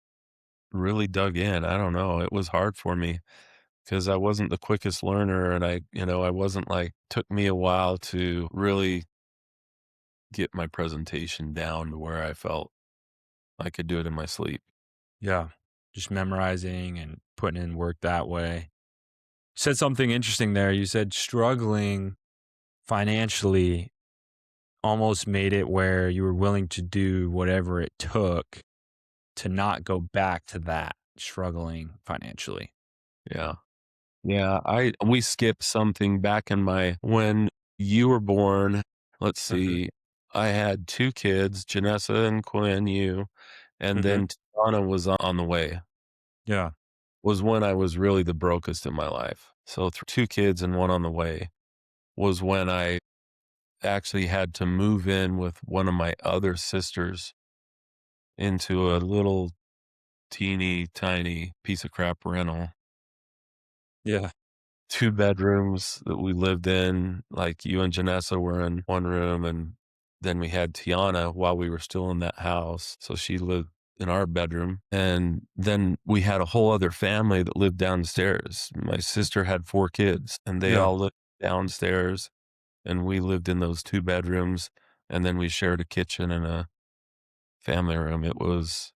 really dug in. I don't know. It was hard for me because I wasn't the quickest learner and I wasn't like took me a while to really get my presentation down to where I felt I could do it in my sleep. Yeah. Just memorizing and putting in work that way. Said something interesting there. You said struggling financially almost made it where you were willing to do whatever it took to not go back to that struggling financially. Yeah. Yeah, we skipped something back in my when you were born. Let's Mhm. see. I had 2 kids, Janessa and Quinn, you, and Mhm. then Tiana was on the way. Yeah. Was when I was really the brokest in my life. So 2 kids and 1 on the way was when I actually had to move in with one of my other sisters into a little teeny tiny piece of crap rental. Yeah. 2 bedrooms that we lived in, like, you and Janessa were in one room, and then we had Tiana while we were still in that house, so she lived in our bedroom, and then we had a whole other family that lived downstairs. My sister had 4 kids, and they Yeah. all lived downstairs, and we lived in those 2 bedrooms, and then we shared a kitchen and a family room. It was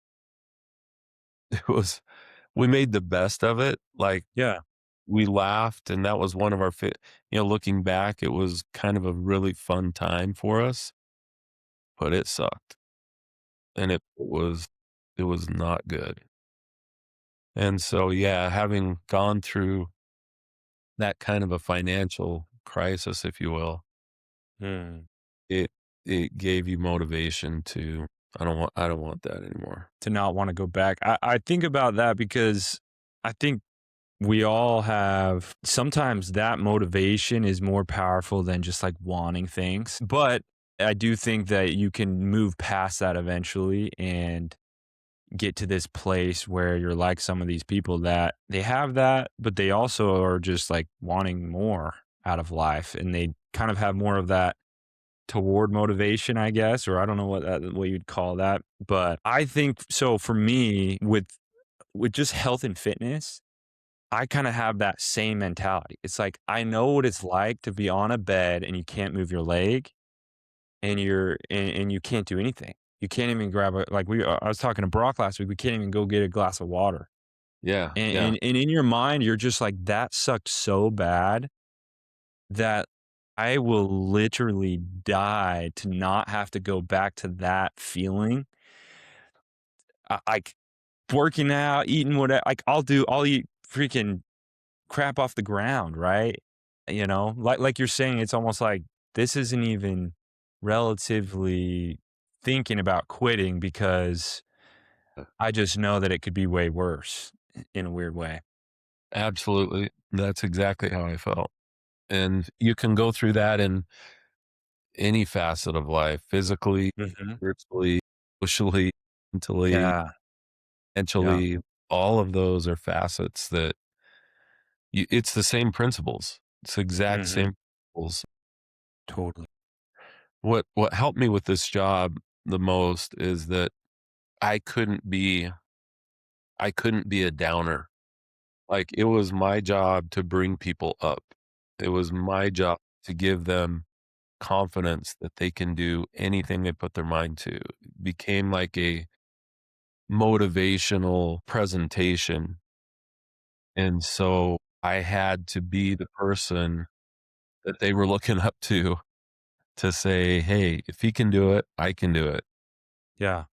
we made the best of it, like, Yeah. we laughed, and that was one of our looking back, it was kind of a really fun time for us, but it sucked, and it was not good. And so, yeah, having gone through that kind of a financial crisis, if you will, Mm. it it gave you motivation to, I don't want that anymore. To not wanna go back. I think about that because I think we all have sometimes that motivation is more powerful than just, like, wanting things, but I do think that you can move past that eventually and get to this place where you're like some of these people that they have that, but they also are just, like, wanting more out of life, and they kind of have more of that toward motivation, I guess, or I don't know what you'd call that, but I think so for me, with just health and fitness, I kinda have that same mentality. It's like, I know what it's like to be on a bed and you can't move your leg and you can't do anything. You can't even grab a like, I was talking to Brock last week, we can't even go get a glass of water. Yeah, And yeah. in your mind, you're just like, "That sucked so bad that I will literally die to not have to go back to that feeling." Like, working out, eating whatever. Like, I'll eat freaking crap off the ground, right? You know? Like you're saying, it's almost like this isn't even relatively thinking about quitting because I just know that it could be way worse in a weird way. Absolutely. That's exactly how I felt. And you can go through that in any facet of life, physically, Mhm. spiritually, socially, mentally, Yeah, yeah. financially. All of those are facets that it's the same principles. It's the exact Mhm. same principles. Totally. What helped me with this job the most is that I couldn't be I couldn't be a downer. Like, it was my job to bring people up. It was my job to give them confidence that they can do anything they put their mind to. It became like a motivational presentation. And so I had to be the person that they were looking up to say, "Hey, if he can do it, I can do it." Yeah.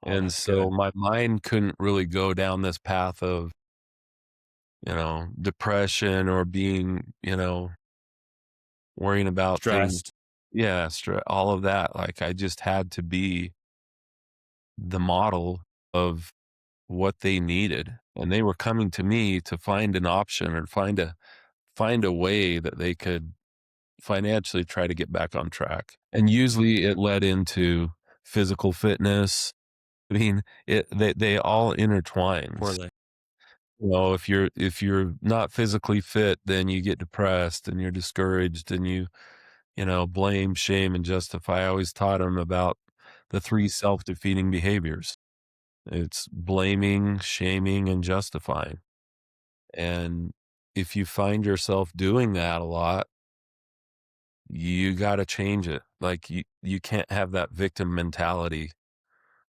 Oh, And that's good. so my mind couldn't really go down this path of, depression or being, worrying about things. Stressed. Yeah, all of that. Like, I just had to be the model of what they needed, and they were coming to me to find an option or find a way that they could financially try to get back on track. And usually it led into physical fitness. I mean, they all intertwine. Poorly. If you're not physically fit, then you get depressed and you're discouraged and you blame, shame, and justify. I always taught them about the 3 self-defeating behaviors. It's blaming, shaming, and justifying. And if you find yourself doing that a lot, you gotta change it. Like, you can't have that victim mentality,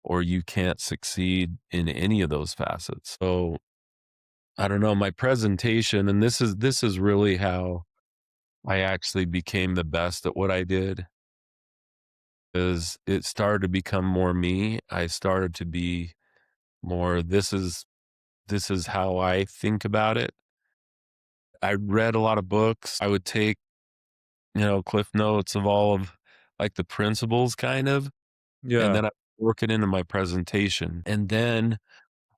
or you can't succeed in any of those facets. So, I don't know, my presentation, and this is really how I actually became the best at what I did, is it started to become more me. I started to be more, this is how I think about it. I read a lot of books. I would take, cliff notes of all of, like, the principles kind of, and Yeah. then I work it into my presentation. And then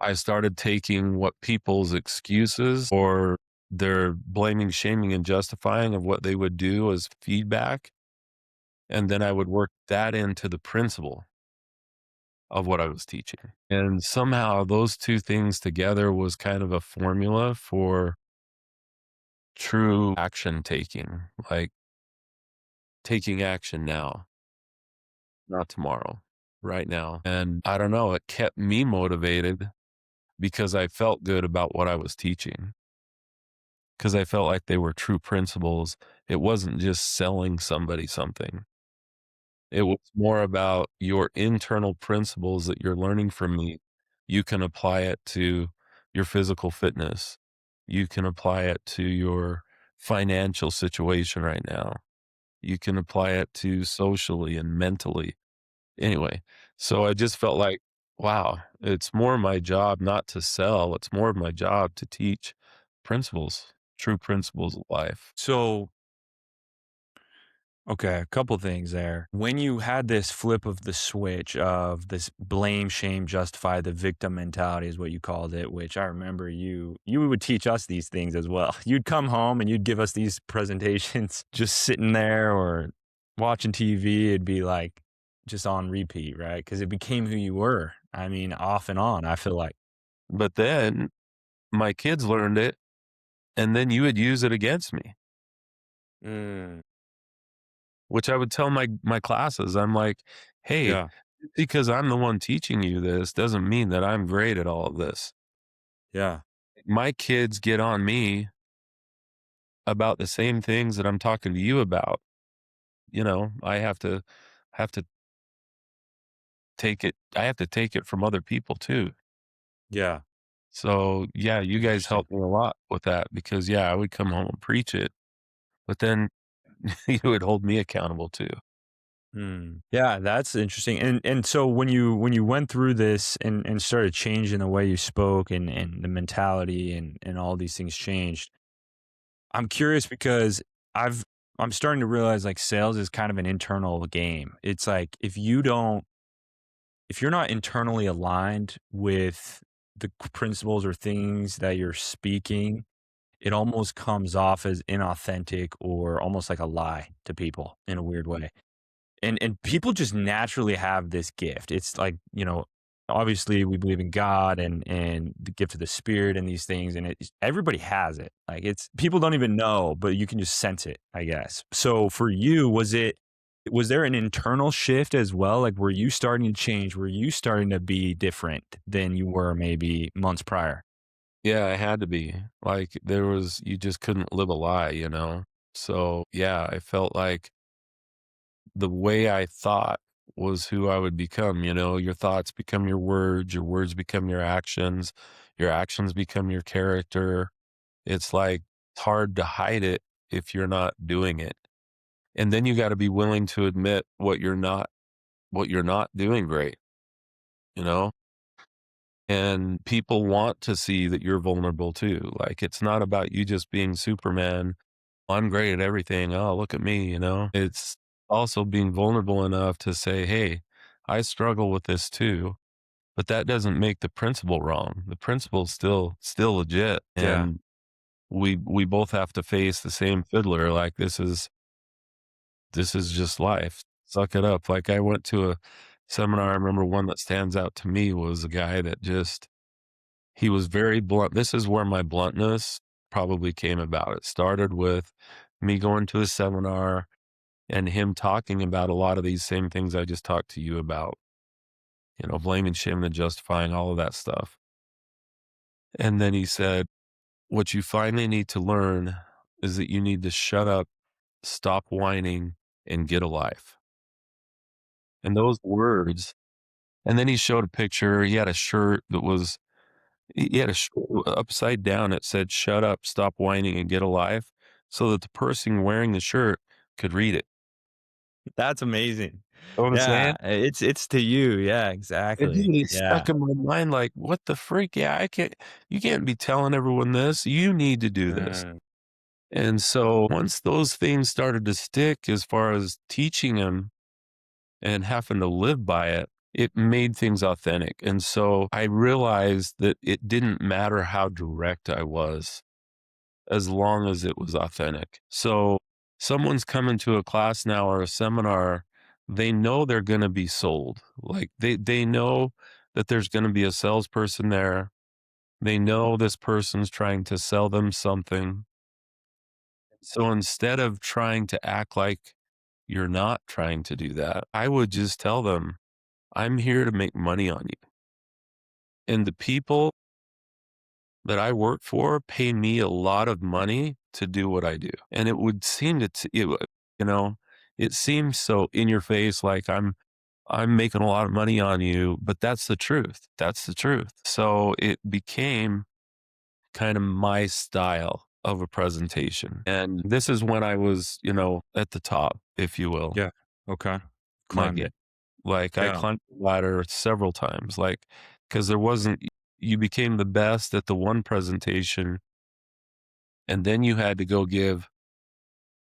I started taking what people's excuses or their blaming, shaming, and justifying of what they would do as feedback. and then I would work that into the principle of what I was teaching. And somehow those 2 things together was kind of a formula for true action taking, like taking action now, not tomorrow, right now. And I don't know, it kept me motivated because I felt good about what I was teaching, because I felt like they were true principles. It wasn't just selling somebody something. It was more about your internal principles that you're learning from me. You can apply it to your physical fitness. You can apply it to your financial situation right now. You can apply it to socially and mentally. Anyway, so I just felt like, wow, it's more my job not to sell. It's more of my job to teach principles, true principles of life. So, okay, a couple things there. When you had this flip of the switch of this blame, shame, justify, the victim mentality is what you called it, which I remember you would teach us these things as well. You'd come home and you'd give us these presentations just sitting there or watching TV. It'd be like just on repeat, right? Because it became who you were. I mean, off and on, I feel like. But then my kids learned it, and then you would use it against me, Mm, which I would tell my classes. I'm like, hey, yeah. because I'm the one teaching you this doesn't mean that I'm great at all of this. Yeah. My kids get on me about the same things that I'm talking to you about. I have to I have to take it from other people too. Yeah. So, yeah, you guys Interesting. helped me a lot with that because, yeah, I would come home and preach it, but then you would hold me accountable too. Hmm. Yeah, that's interesting. And so when you went through this and started changing the way you spoke and the mentality and all these things changed, I'm curious because I've I'm starting to realize like sales is kind of an internal game. It's like if you're not internally aligned with the principles or things that you're speaking, it almost comes off as inauthentic or almost like a lie to people in a weird way. And people just naturally have this gift. It's like, obviously we believe in God and the gift of the spirit and these things, and everybody has it. Like it's people don't even know, but you can just sense it, I guess. So for you, was there an internal shift as well? Like were you starting to change? Were you starting to be different than you were maybe months prior? Yeah, I had to be. Like, you just couldn't live a lie, you know? So, yeah, I felt like the way I thought was who I would become, Your thoughts become your words become your actions become your character. It's like it's hard to hide it if you're not doing it. And then you gotta be willing to admit what you're not doing great, you know? And people want to see that you're vulnerable too. Like, it's not about you just being Superman. I'm great at everything. Oh, look at me, It's also being vulnerable enough to say, hey, I struggle with this too. But that doesn't make the principle wrong. The principle's still legit. Yeah. And we both have to face the same fiddler. Like this is just life. Suck it up. Like I went to a seminar. I remember one that stands out to me was a guy that just he was very blunt. This is where my bluntness probably came about. It started with me going to a seminar and him talking about a lot of these same things I just talked to you about, blaming, shaming, and justifying all of that stuff. And then he said, what you finally need to learn is that you need to shut up, stop whining, and get a life. And those words, and then he showed a picture. He had a shirt that was He had a upside down, it said, "Shut up, stop whining, and get a life," so that the person wearing the shirt could read it. That's amazing. Know what I'm Yeah, saying? it's to you. Yeah, And exactly. dude, it Yeah. stuck in my mind like, "What the freak? Yeah, you can't be telling everyone this. You need to do this." Mm. And so, once those things started to stick as far as teaching them and having to live by it, it made things authentic, and so I realized that it didn't matter how direct I was as long as it was authentic. So Someone's coming to a class now or a seminar, they know they're gonna be sold. Like, they know that there's gonna be a salesperson there. They know this person's trying to sell them something. So instead of trying to act like you're not trying to do that, I would just tell them, "I'm here to make money on you, and the people that I work for pay me a lot of money to do what I do." And it would seem to t it would you know, it seems so in your face, like I'm making a lot of money on you, but that's the truth. That's the truth. So it became kind of my style of a presentation. And this is when I was, at the top, if you will, Yeah. Okay. my game. Climbing. Like I Yeah. climbed the ladder several times, like, because there wasn't, you became the best at the one presentation, and then you had to go give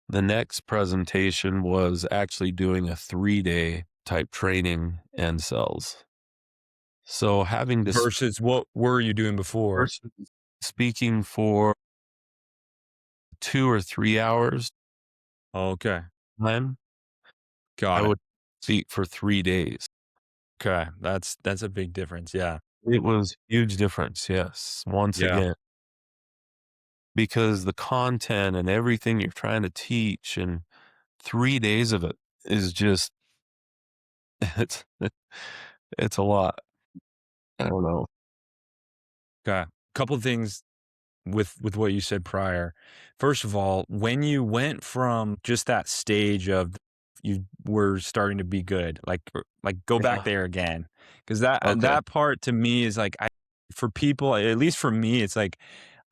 the next presentation was actually doing a 3-day type training and sales. So having to Versus what were you doing before? versus speaking for 2 or 3 hours Okay. time, I Got it. would speak for 3 days. Okay. That's a big difference. Yeah. It was huge difference, yes, once Yeah. again, because the content and everything you're trying to teach and 3 days of it is just it's it's a lot. I don't know. Okay. Couple things with what you said prior. First of all, when you went from just that stage of you were starting to be good, like go back Yeah, there again, because that okay. that part to me is like for people, at least for me, it's like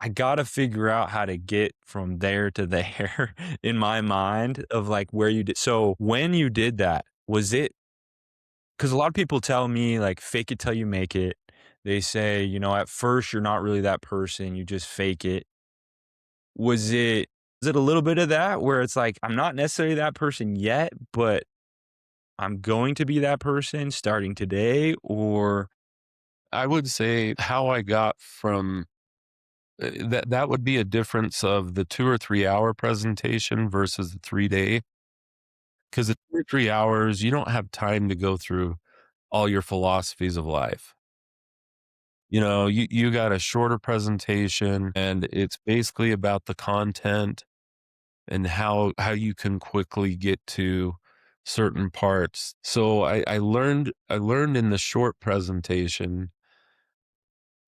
I gotta figure out how to get from there to there in my mind of like where you did. So when you did that, was it? Because a lot of people tell me, like, "Fake it till you make it." They say, "At first, you're not really that person, you just fake it." Was it a little bit of that where it's like, "I'm not necessarily that person yet, but I'm going to be that person starting today," or I would say how I got from that would be a difference of the 2 or 3 hour presentation versus the 3 day. Because the 2 or 3 hours, you don't have time to go through all your philosophies of life. You got a shorter presentation, and it's basically about the content and how you can quickly get to certain parts. So I learned in the short presentation,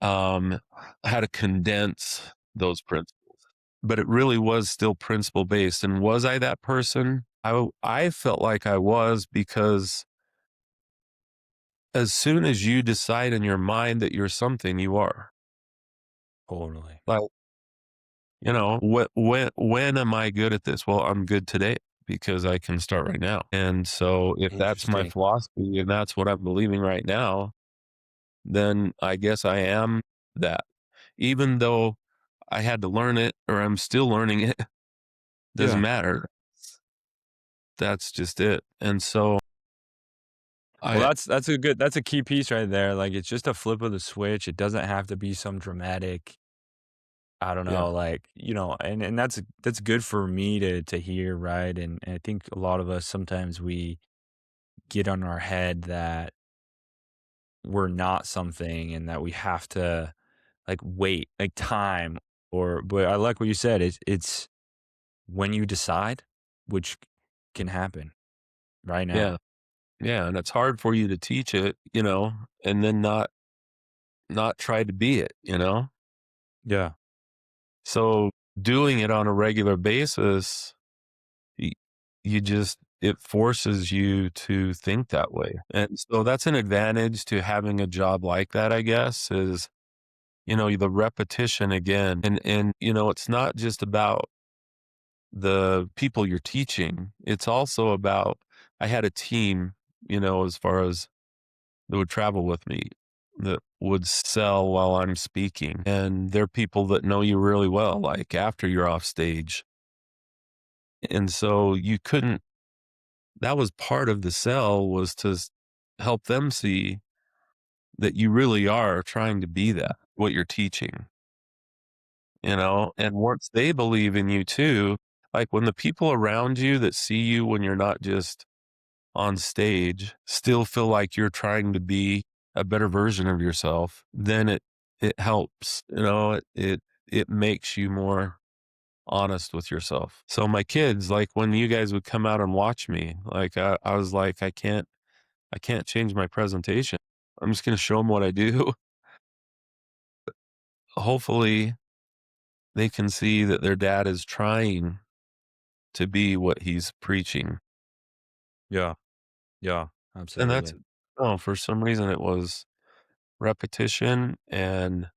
um, how to condense those principles. But it really was still principle based. And was I that person? I felt like I was, because as soon as you decide in your mind that you're something, you are. totally. Like, when am I good at this? Well, I'm good today because I can start right now. And so if that's my Interesting. philosophy and that's what I'm believing right now, then I guess I am that. Even though I had to learn it or I'm still learning it, doesn't Yeah. matter. That's just it. And so Well, I that's a key piece right there, like, it's just a flip of the switch, it doesn't have to be some dramatic, I don't yeah, know, like, and that's good for me to hear, right? And I think a lot of us sometimes we get on our head that we're not something and that we have to like wait, like time but I like what you said. It's when you decide, which can happen right now. yeah, yeah, and it's hard for you to teach it, and then not try to be it. Yeah. So doing it on a regular basis, y you just it forces you to think that way, and so that's an advantage to having a job like that, I guess, is, the repetition again, and it's not just about the people you're teaching, it's also about I had a team, as far as that would travel with me, that would sell while I'm speaking, and they're people that know you really well, like, after you're off stage, and so you couldn't that was part of the sell was to help them see that you really are trying to be that, what you're teaching, and once they believe in you too, like when the people around you that see you when you're not just on stage still feel like you're trying to be a better version of yourself, then it helps, it makes you more honest with yourself. So my kids, like when you guys would come out and watch me, like I was like, I can't change my presentation. I'm just going to show them what I do. Hopefully they can see that their dad is trying to be what he's preaching. Yeah. Yeah. And that's, Absolutely. oh, for some reason it was repetition and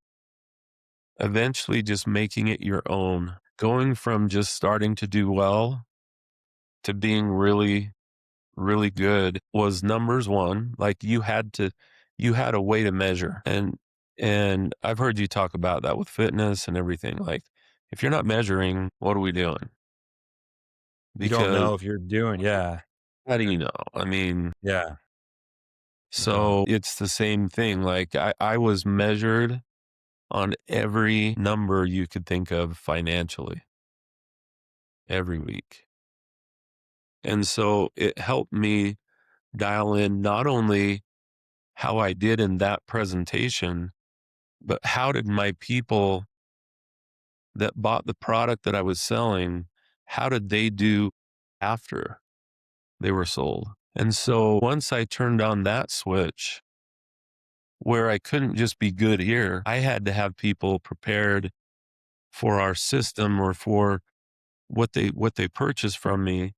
eventually just making it your own. Going from just starting to do well to being really, really good was numbers one. Like you had a way to measure. And I've heard you talk about that with fitness and everything. Like if you're not measuring, what are we doing? You don't Because know if you're doing, yeah. how do you know? I mean, Yeah. You don't. so it's the same thing. Like I was measured on every number you could think of financially every week. And so it helped me dial in not only how I did in that presentation, but how did my people that bought the product that I was selling, how did they do after they were sold? And so once I turned on that switch where I couldn't just be good here, I had to have people prepared for our system or for what they purchased from me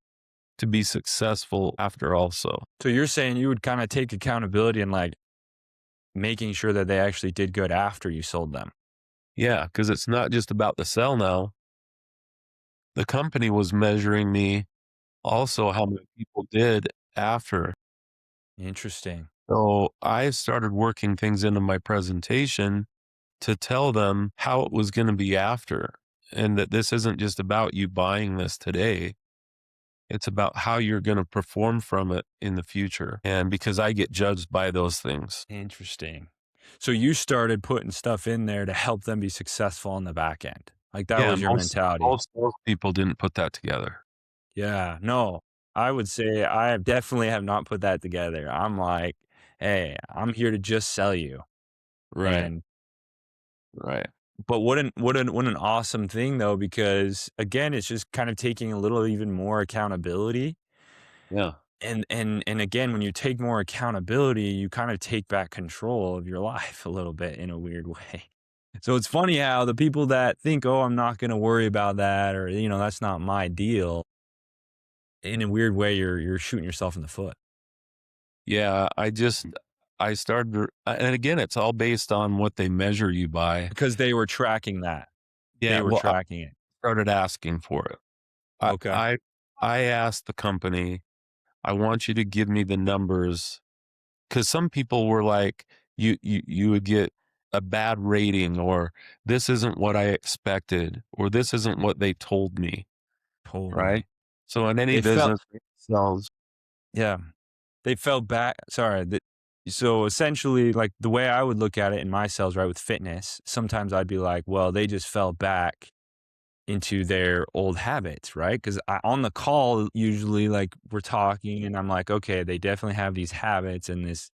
to be successful after also. So you're saying you would kind of take accountability and like making sure that they actually did good after you sold them. Yeah, because it's not just about the sell now. The company was measuring me also how many people did after. Interesting. So I started working things into my presentation to tell them how it was going to be after, and that this isn't just about you buying this today. It's about how you're going to perform from it in the future. And because I get judged by those things. Interesting. So you started putting stuff in there to help them be successful on the back end. Like that Yeah, was your mentality. most salespeople didn't put that together. Yeah. No, I would say I definitely have not put that together. I'm like, hey, I'm here to just sell you. Right, And right. but what an awesome thing though, because again, it's just kind of taking a little even more accountability. Yeah, And again, when you take more accountability, you kind of take back control of your life a little bit in a weird way. So it's funny how the people that think, "Oh, I'm not gonna worry about that," or, "That's not my deal," in a weird way, you're shooting yourself in the foot yeah. I started, and again, it's all based on what they measure you by. because they were tracking that. They Yeah, were well, tracking it. started asking for it. I Okay. I I asked the company, "I want you to give me the numbers," because some people were like, you would get a bad rating, or "This isn't what I expected," or "This isn't what they told me," right? Totally. So in any They felt business that sells. yeah. They fell back sorry, so essentially, like, the way I would look at it in my sales, right, with fitness, sometimes I'd be like, "Well, they just fell back into their old habits," right? 'Cause on the call, usually, like, we're talking, and I'm like, "Okay, they definitely have these habits and this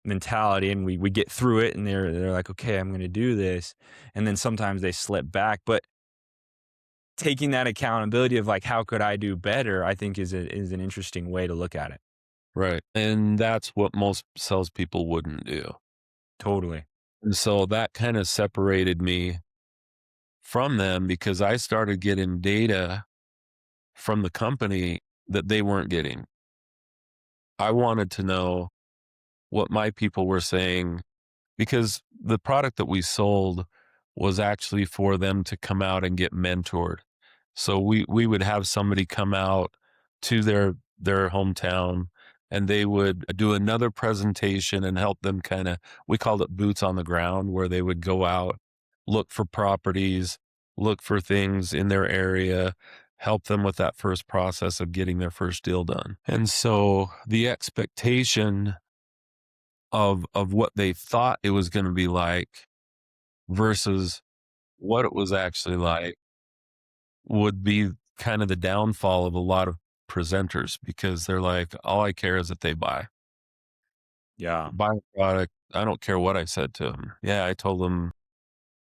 mentality," and we get through it, and they're like, "Okay, I'm gonna do this," and then sometimes they slip back, but taking that accountability of, like, "How could I do better?" I think is an interesting way to look at it. Right, and that's what most salespeople wouldn't do. Totally. And so that kinda separated me from them because I started getting data from the company that they weren't getting. I wanted to know what my people were saying because the product that we sold was actually for them to come out and get mentored. So we would have somebody come out to their hometown, and they would do another presentation and help them kind of, we called it boots on the ground, where they would go out, look for properties, look for things in their area, help them with that first process of getting their first deal done. And so the expectation of what they thought it was going to be like versus what it was actually like would be kind of the downfall of a lot of presenters because they're like, all I care is that they Yeah. buy a product. I don't care what I said to them. Yeah, I told them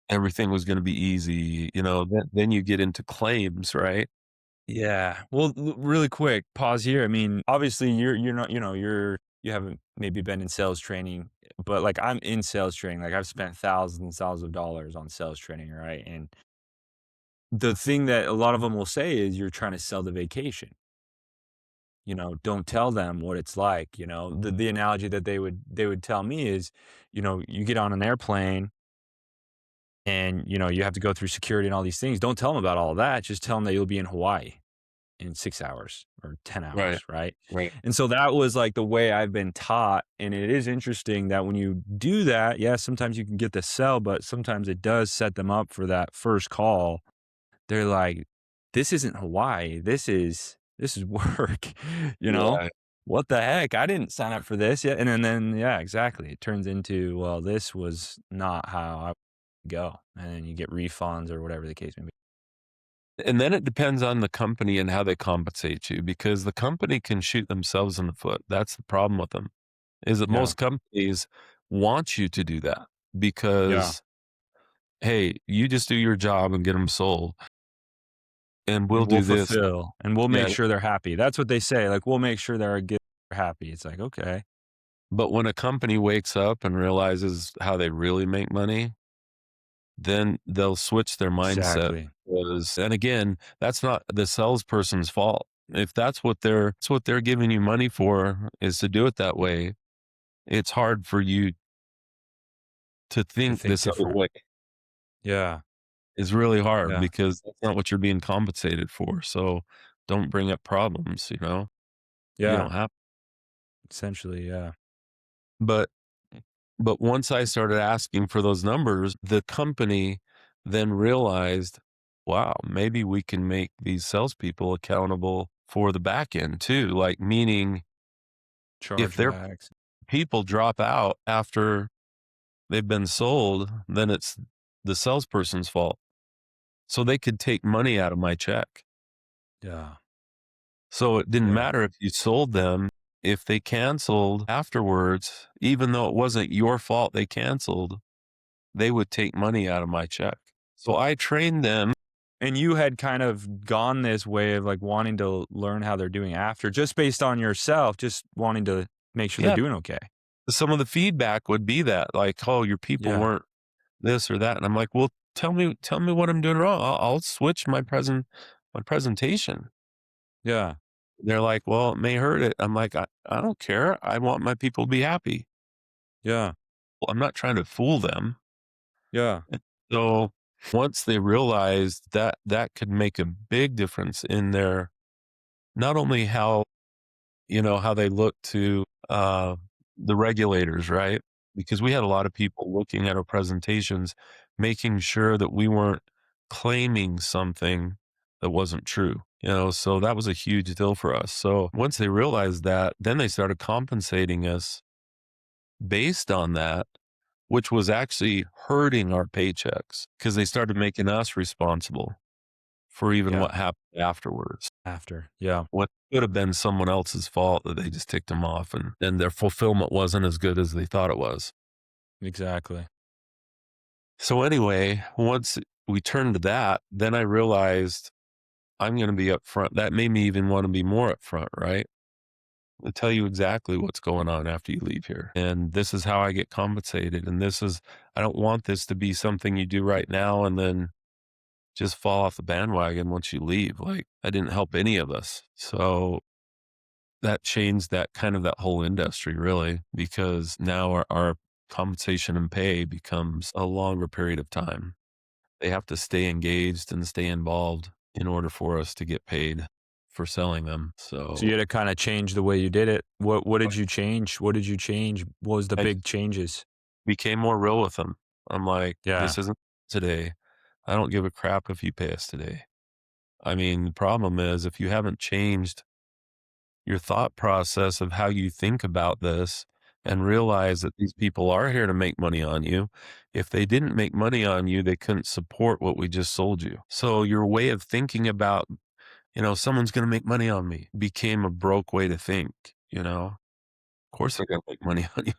everything was going to be easy. Then you get into claims, right? Yeah. Well, really quick, pause here. I mean, obviously you're not, you haven't maybe been in sales training, but like I'm in sales training. Like I've spent thousands and thousands of dollars on sales training, right? And the thing that a lot of them will say is you're trying to sell the vacation. Don't tell them what it's like. The analogy that they would tell me is, you get on an airplane and you have to go through security and all these things. Don't tell them about all of that. Just tell them that you'll be in Hawaii in 6 hours or 10 Right. hours, right? Right. And so that was, like, the way I've been taught, and it is interesting that when you do that, yeah, sometimes you can get the sell, but sometimes it does set them up for that first call. They're like, "This isn't Hawaii. This is work," you know? Yeah. "What the heck? I didn't sign up for this yet." And then yeah, exactly. It turns into, "Well, this was not how I go," and then you get refunds or whatever the case may be. And then it depends on the company and how they compensate you because the company can shoot themselves in the foot. That's the problem with them, is that Yeah. most companies want you to do that Yeah. because, hey, you just do your job and get them sold, and we'll And we'll do this. fulfill, and we'll make Yeah. sure they're happy. That's what they say, like, "We'll make sure they're happy." It's like, "Okay." But when a company wakes up and realizes how they really make money, then they'll switch their mindset. Exactly. And again, that's not the salesperson's fault. If that's what they're giving you money for is to do it that way, it's hard for you to To think think this other different. way. Yeah. It's really hard Yeah. because that's not what you're being compensated for. So don't bring up problems, you Yeah. don't have. Essentially, yeah. But but once I started asking for those numbers, the company then realized, wow, maybe we can make these salespeople accountable for the back end too. Like meaning if their Chargebacks. people drop out after they've been sold, then it's the salesperson's fault. So they could take money out of my check. Yeah. So it didn't Yeah. matter if you sold them. If they canceled afterwards, even though it wasn't your fault they canceled, they would take money out of my check. So I trained them. And you had kind of gone this way of, like, wanting to learn how they're doing after, just based on yourself, just wanting to make sure they're Yeah, doing okay. some of the feedback would be that like, "Oh, your people Yeah. weren't this or that." And I'm like, "Well, tell me what I'm doing wrong. I'll switch my presentation." Yeah. They're like, "Well, it may hurt it." I'm like, I don't care. I want my people to be happy. Yeah. Well, I'm not trying to fool them." Yeah. So once they realized that that could make a big difference in their not only how they look to the regulators, right? Because we had a lot of people looking at our presentations, making sure that we weren't claiming something that wasn't true. So that was a huge deal for us. So once they realized that, then they started compensating us based on that, which was actually hurting our paychecks because they started making us responsible for even Yeah. what happened afterwards. After. Yeah. What could have been someone else's fault that they just ticked them off and their fulfillment wasn't as good as they thought it was. Exactly. So anyway, once we turned to that, then I realized I'm going to be upfront. That made me even want to be more upfront, right? I tell you exactly what's going on after you leave here. And this is how I get compensated. And I don't want this to be something you do right now and then just fall off the bandwagon once you leave. Like I didn't help any of us. So that changed that whole industry really, because now our compensation and pay becomes a longer period of time. They have to stay engaged and stay involved in order for us to get paid for selling them. So you So had to kinda change the way you did it. What did you change? What did you change? What was the I big changes? became more real with them. I'm like, Yeah. this isn't today. I don't give a crap if you pay us today. I mean, the problem is if you haven't changed your thought process of how you think about this and realize that these people are here to make money on you. If they didn't make money on you, they couldn't support what we just sold you. So your way of thinking about Someone's going to make money on me became a broke way to think, you know? Of course they're going to make money on you.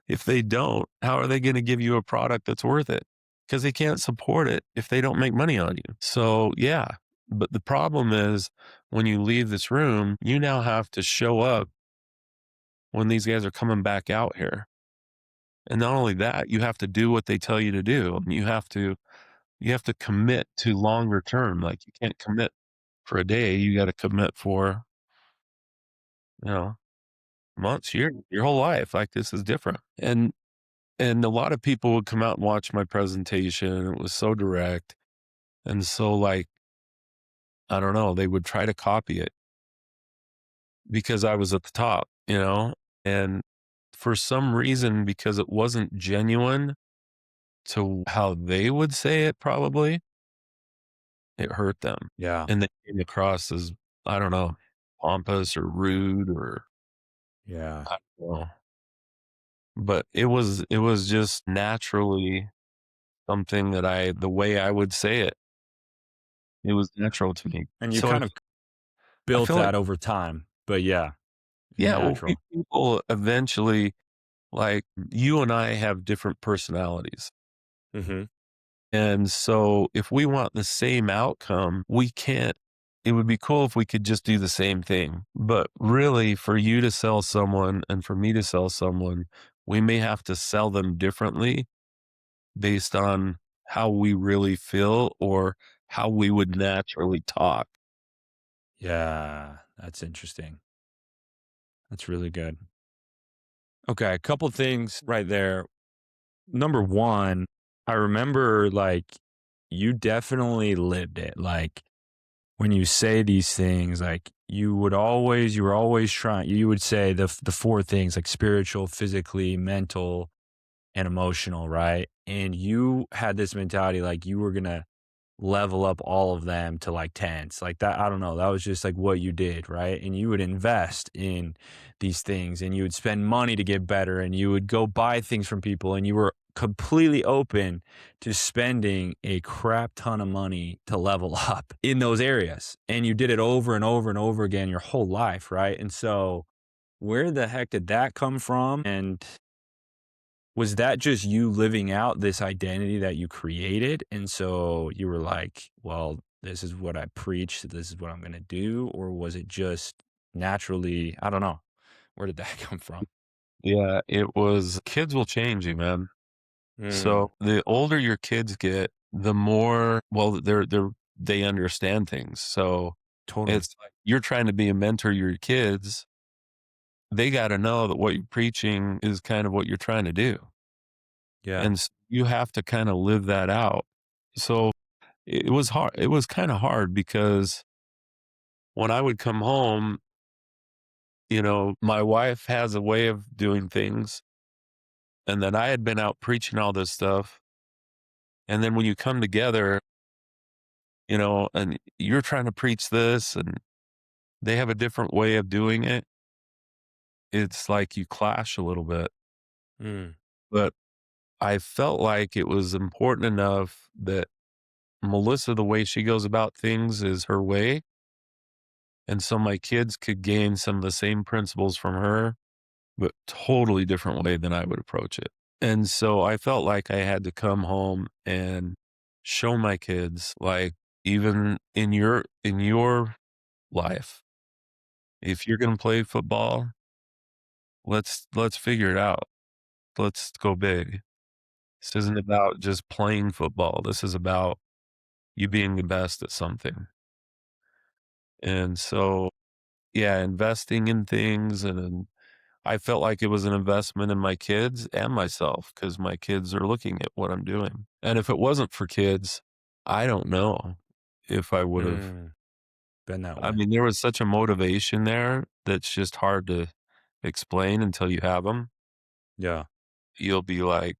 If they don't, how are they going to give you a product that's worth it? Because they can't support it if they don't make money on you. So, yeah. But the problem is when you leave this room, you now have to show up when these guys are coming back out here. And not only that, you have to do what they tell you to do. And you have to commit to longer term. Like you can't commit for a day. You got to commit for, you know, months, your whole life. Like this is different. And a lot of people would come out and watch my presentation. It was so direct. And so like, I don't know, they would try to copy it because I was at the top, And for some reason, because it wasn't genuine to how they would say it, probably, it hurt them. Yeah. And they came across as, I don't know, pompous or rude or Yeah. I don't know. But it was just naturally something that the way I would say it, it was natural to me. And you So kind of I built feel like, that over time, but yeah, yeah, well, natural. people eventually, like you and I have different personalities. Mhm. And so if we want the same outcome, we can't. It would be cool if we could just do the same thing. But really, for you to sell someone and for me to sell someone, we may have to sell them differently based on how we really feel or how we would naturally talk. Yeah, that's interesting. That's really good. Okay, a couple things right there. Number 1, I remember, like, you definitely lived it, like, when you say these things, like, you were always trying you would say the 4 things, like, spiritual, physically, mental, and emotional, right? And you had this mentality, like, you were gonna level up all of them to like 10s like that. I don't know, that was just like what you did, right? And you would invest in these things and you would spend money to get better and you would go buy things from people and you were completely open to spending a crap ton of money to level up in those areas, and you did it over and over and over again your whole life, right? And so where the heck did that come from? And was that just you living out this identity that you created? And so you were like, well, this is what I preach, so this is what I'm gonna do? Or was it just naturally, I don't know. Where did that come from? Yeah, it was kids will change you, man. Mm, So the older your kids get, the more well they understand things. So totally. it's like you're trying to be a mentor to your kids. They got to know that what you're preaching is kind of what you're trying to do. Yeah. And you have to kind of live that out. So it was hard. It was kind of hard because when I would come home, my wife has a way of doing things. And then I had been out preaching all this stuff. And then when you come together, and you're trying to preach this and they have a different way of doing it, it's like you clash a little bit. Mm, But I felt like it was important enough that Melissa, the way she goes about things is her way. And so my kids could gain some of the same principles from her, but totally different way than I would approach it. And so I felt like I had to come home and show my kids, like, even in your life, if you're going to play football, let's figure it out. Let's go big. This isn't about just playing football. This is about you being the best at something. And so, yeah, investing in things and I felt like it was an investment in my kids and myself because my kids are looking at what I'm doing. And if it wasn't for kids, I don't know if I would have. mm, been that I way. mean, there was such a motivation there that's just hard to explain until you have them. Yeah. You'll be like,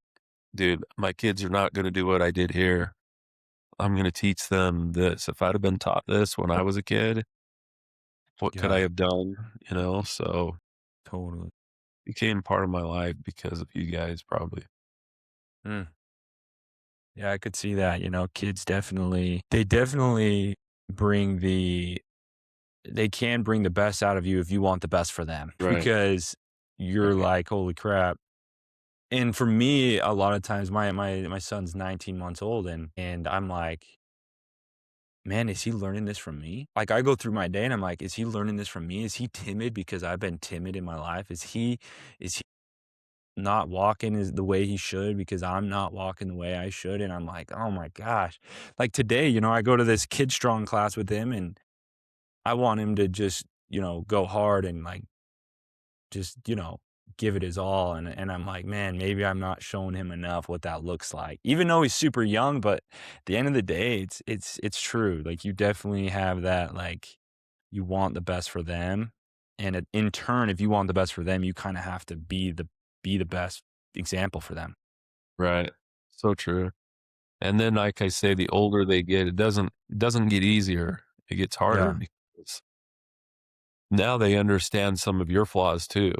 dude, my kids are not going to do what I did here. I'm going to teach them this. If I'd have been taught this when I was a kid, what could I Yeah. have done? So Totally. became part of my life because of you guys, probably. Mm. Yeah, I could see that. Kids definitely, they definitely bring the they can bring the best out of you if you want the best for them Right. because you're Right. like, "Holy crap." And for me, a lot of times my son's 19 months old and I'm like, "Man, is he learning this from me?" Like, I go through my day and I'm like, "Is he learning this from me? Is he timid because I've been timid in my life? Is he not walking is the way he should because I'm not walking the way I should?" And I'm like, "Oh my gosh." Like today, I go to this Kid Strong class with him and I want him to just, go hard and like just, give it his all. And I'm like, man, maybe I'm not showing him enough what that looks like. Even though he's super young, but at the end of the day, it's true. Like you definitely have that like you want the best for them. And in turn, if you want the best for them, you kind of have to be the best example for them. Right. So true. And then, like I say, the older they get, it doesn't get easier. It gets harder Yeah. because now they understand some of your flaws too.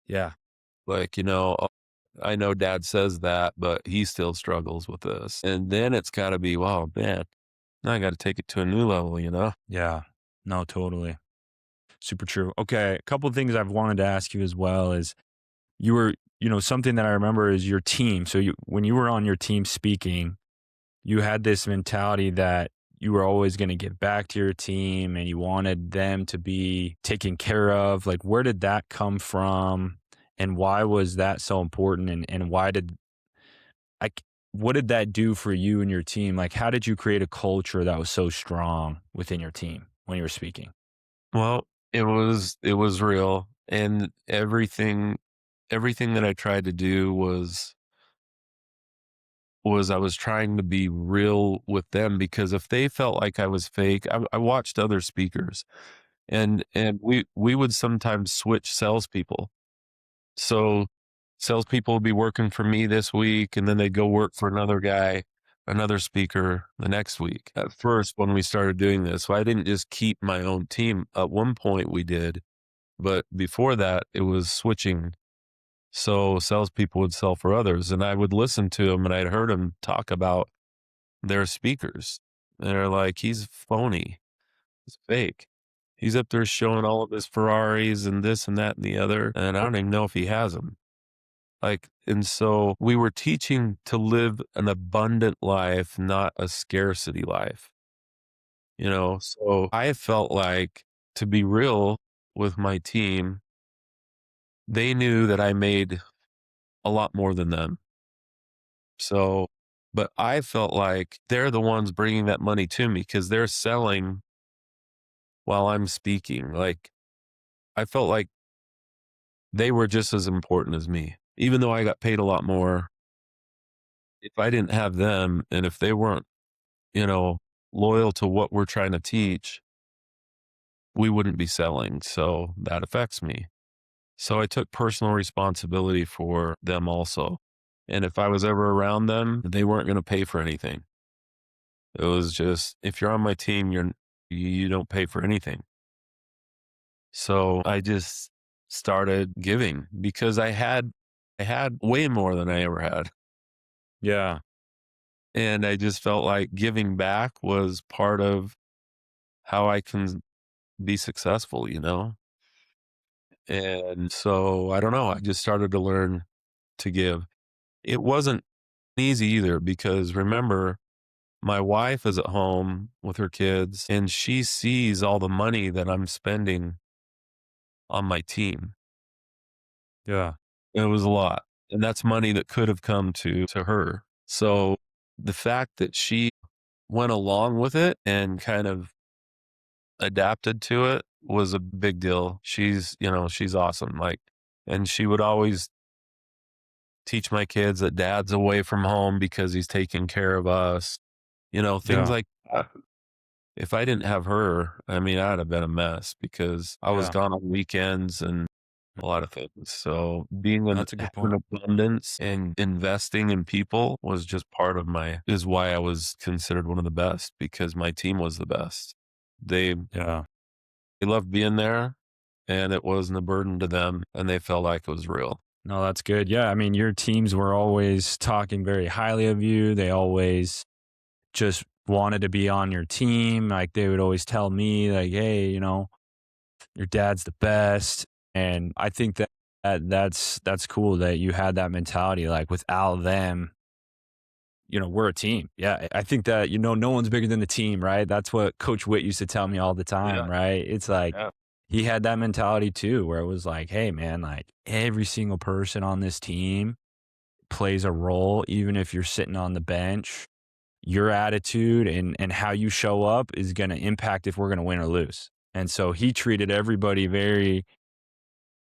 Yeah. Like, I know dad says that, but he still struggles with this. And then it's got to be, wow, man, now I got to take it to a new level, you know? Yeah. No, totally. Super true. Okay. A couple of things I've wanted to ask you as well is you were, something that I remember is your team. So when you were on your team speaking, you had this mentality that you were always going to give back to your team and you wanted them to be taken care of. Like, where did that come from? And why was that so important? And why did, like, what did that do for you and your team? Like, how did you create a culture that was so strong within your team when you were speaking? Well, it was real. And everything that I tried to do was I was trying to be real with them because if they felt like I was fake, I watched other speakers and we would sometimes switch salespeople. So salespeople would be working for me this week and then they'd go work for another guy, another speaker the next week. At first, when we started doing this, so I didn't just keep my own team. At one point we did, but before that it was switching. So salespeople would sell for others and I would listen to them and I'd heard them talk about their speakers. They're like, he's phony. He's fake. He's up there showing all of his Ferraris and this and that and the other. And I don't even know if he has them. Like, and so we were teaching to live an abundant life, not a scarcity life, you know? So I felt like, to be real with my team, they knew that I made a lot more than them. So, but I felt like they're the ones bringing that money to me because they're selling while I'm speaking. Like, I felt like they were just as important as me, even though I got paid a lot more. If I didn't have them and if they weren't, you know, loyal to what we're trying to teach, we wouldn't be selling. So that affects me. So I took personal responsibility for them also. And if I was ever around them, they weren't going to pay for anything. It was just, if you're on my team, you don't pay for anything. So I just started giving because I had way more than I ever had. Yeah. And I just felt like giving back was part of how I can be successful, you know? And so I don't know, I just started to learn to give. It wasn't easy either because remember, my wife is at home with her kids and she sees all the money that I'm spending on my team. Yeah. It was a lot. And that's money that could have come to her. So the fact that she went along with it and kind of adapted to it was a big deal. She's awesome. Like, and she would always teach my kids that dad's away from home because he's taking care of us, things Yeah. like that. If I didn't have her, I mean, I'd have been a mess because I was Yeah. gone on weekends and a lot of things. So being No, an that's a good having point. abundance and investing in people was just part of is why I was considered one of the best because my team was the best. Yeah. They loved being there and it wasn't a burden to them and they felt like it was real. No, that's good. Yeah, I mean, your teams were always talking very highly of you. They always just wanted to be on your team. Like they would always tell me like, "Hey, you know, your dad's the best." And I think that's cool that you had that mentality. Like without them, you know, we're a team. Yeah, I think that, you know, no one's bigger than the team, right? That's what Coach Witt used to tell me all the Yeah, time, right? It's like yeah, he had that mentality too, where it was like, hey, man, like every single person on this team plays a role, even if you're sitting on the bench. Your attitude and how you show up is going to impact if we're going to win or lose. And so he treated everybody very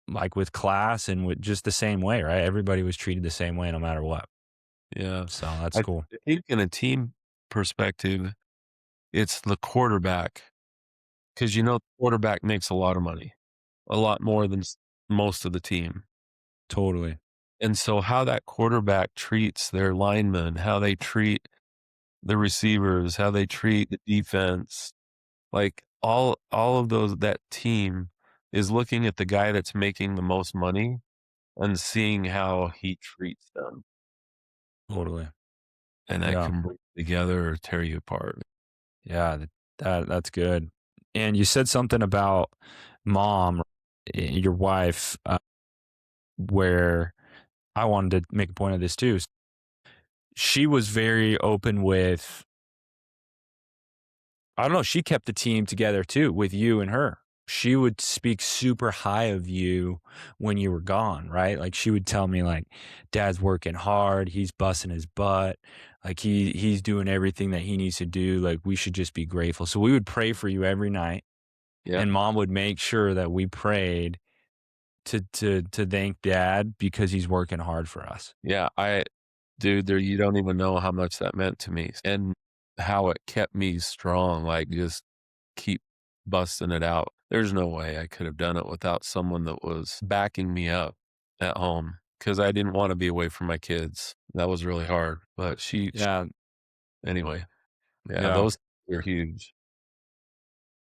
like with class and with just the same way, right? Everybody was treated the same way no matter what. yeah. So that's I cool. think in a team perspective, it's the quarterback, because you know the quarterback makes a lot of money, a lot more than most of the team. Totally. And so how that quarterback treats their linemen, how they treat the receivers, how they treat the defense, like all of those, that team is looking at the guy that's making the most money and seeing how he treats them, Totally. and that Yeah. can bring you together or tear you apart. Yeah. That's good. And you said something about mom, your wife, where I wanted to make a point of this too. She was very open with, I don't know, she kept the team together too with you and her. She would speak super high of you when you were gone, right? Like she would tell me like, "Dad's working hard, he's busting his butt, like he's doing everything that he needs to do, like we should just be grateful." So we would pray for you every night, Yeah. and mom would make sure that we prayed to thank dad because he's working hard for us. Yeah, dude, there, you don't even know how much that meant to me and how it kept me strong, like, just keep busting it out. There's no way I could have done it without someone that was backing me up at home, because I didn't wanna be away from my kids. That was really hard, but Yeah, anyway, yeah, yeah. those were huge.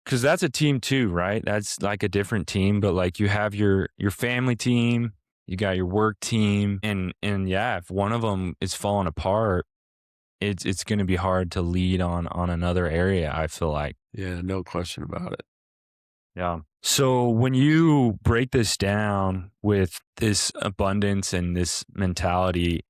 'Cause that's a team too, right? That's like a different team, but like you have your family team, you got your work team, and yeah, if one of them is falling apart, it's gonna be hard to lead on another area, I feel like. Yeah, no question about it. Yeah. So when you break this down with this abundance and this mentality,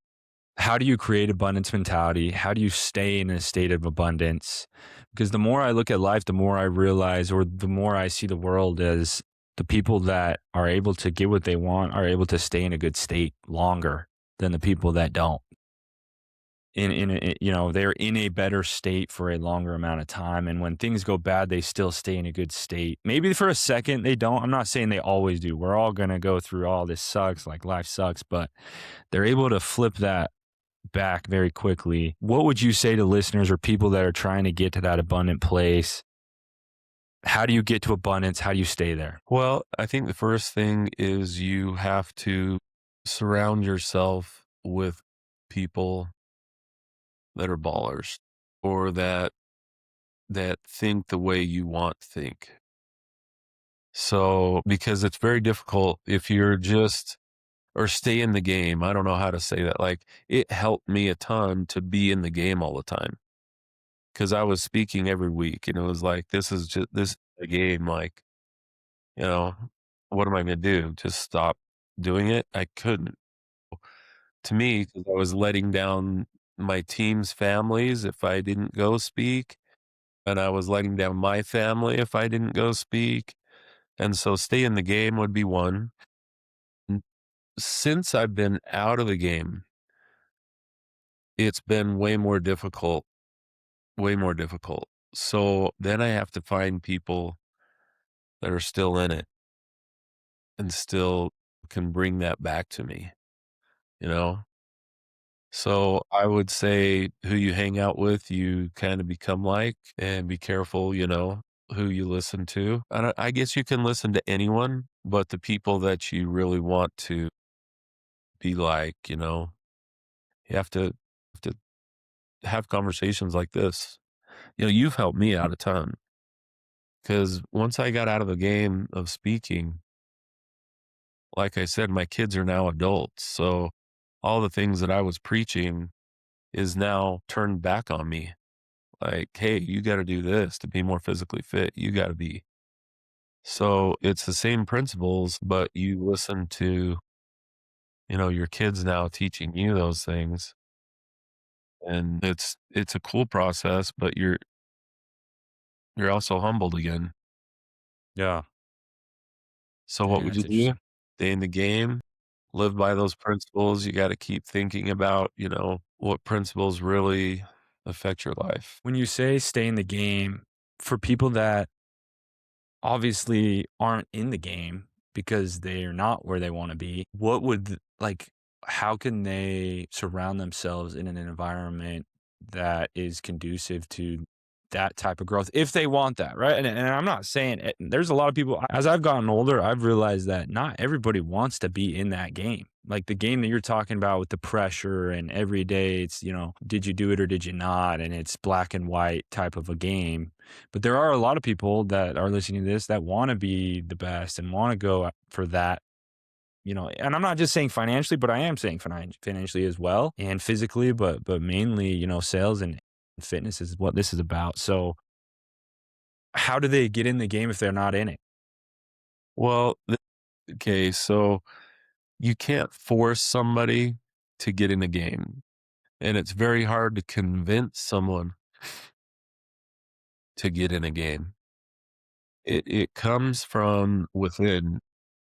how do you create abundance mentality? How do you stay in a state of abundance? Because the more I look at life, the more I realize, or the more I see the world as the people that are able to get what they want are able to stay in a good state longer than the people that don't. You know, they're in a better state for a longer amount of time, and when things go bad, they still stay in a good state. Maybe for a second they don't. I'm not saying they always do. We're all gonna go through all this sucks, like life sucks, but they're able to flip that back very quickly. What would you say to listeners or people that are trying to get to that abundant place? How do you get to abundance? How do you stay there? Well, I think the first thing is you have to surround yourself with people that are ballers, or that think the way you want to think. So, because it's very difficult if you're just, or stay in the game. I don't know how to say that. Like, it helped me a ton to be in the game all the time, because I was speaking every week and it was like, this is a game. Like, you know, what am I going to do? Just stop doing it? I couldn't. To me, 'cause I was letting down my team's families if I didn't go speak, and I was letting down my family if I didn't go speak. And so stay in the game would be one. N Since I've been out of the game, it's been way more difficult. So then I have to find people that are still in it and still can bring that back to me, you know? So I would say who you hang out with, you kind of become like, and be careful, who you listen to. And I guess you can listen to anyone, but the people that you really want to be like, you have to have conversations like this. You've helped me out a ton, because once I got out of the game of speaking, like I said, my kids are now adults. So all the things that I was preaching is now turned back on me. like, "Hey, you gotta do this to be more physically fit. You gotta be." So, it's the same principles, but you listen to, your kids now teaching you those things, and it's a cool process, but you're also humbled again. Yeah. So what Dang, would you that's do? interesting. Stay in the game, live by those principles. You gotta keep thinking about, what principles really affect your life. When you say stay in the game, for people that obviously aren't in the game because they're not where they want to be, what would how can they surround themselves in an environment that is conducive to that type of growth if they want that, right? And I'm not saying there's a lot of people, as I've gotten older, I've realized that not everybody wants to be in that game. Like the game that you're talking about with the pressure and every day it's, did you do it or did you not? And it's black and white type of a game, but there are a lot of people that are listening to this that wanna be the best and wanna go for that, and I'm not just saying financially, but I am saying financially as well and physically, but mainly, sales and fitness is what this is about. So, how do they get in the game if they're not in it? Well, okay, so you can't force somebody to get in the game, and it's very hard to convince someone to get in a game. It comes from within,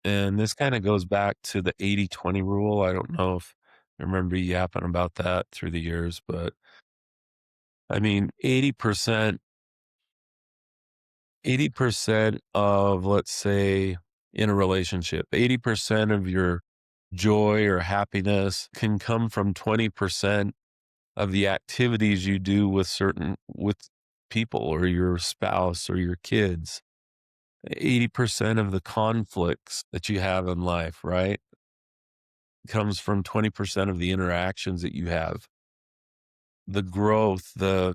and this kinda goes back to the 80-20 rule. I don't know if I remember you yapping about that through the years, but, I mean, 80% of, let's say, in a relationship, 80% of your joy or happiness can come from 20% of the activities you do with people or your spouse or your kids. 80% of the conflicts that you have in life, right, comes from 20% of the interactions that you have. The growth, the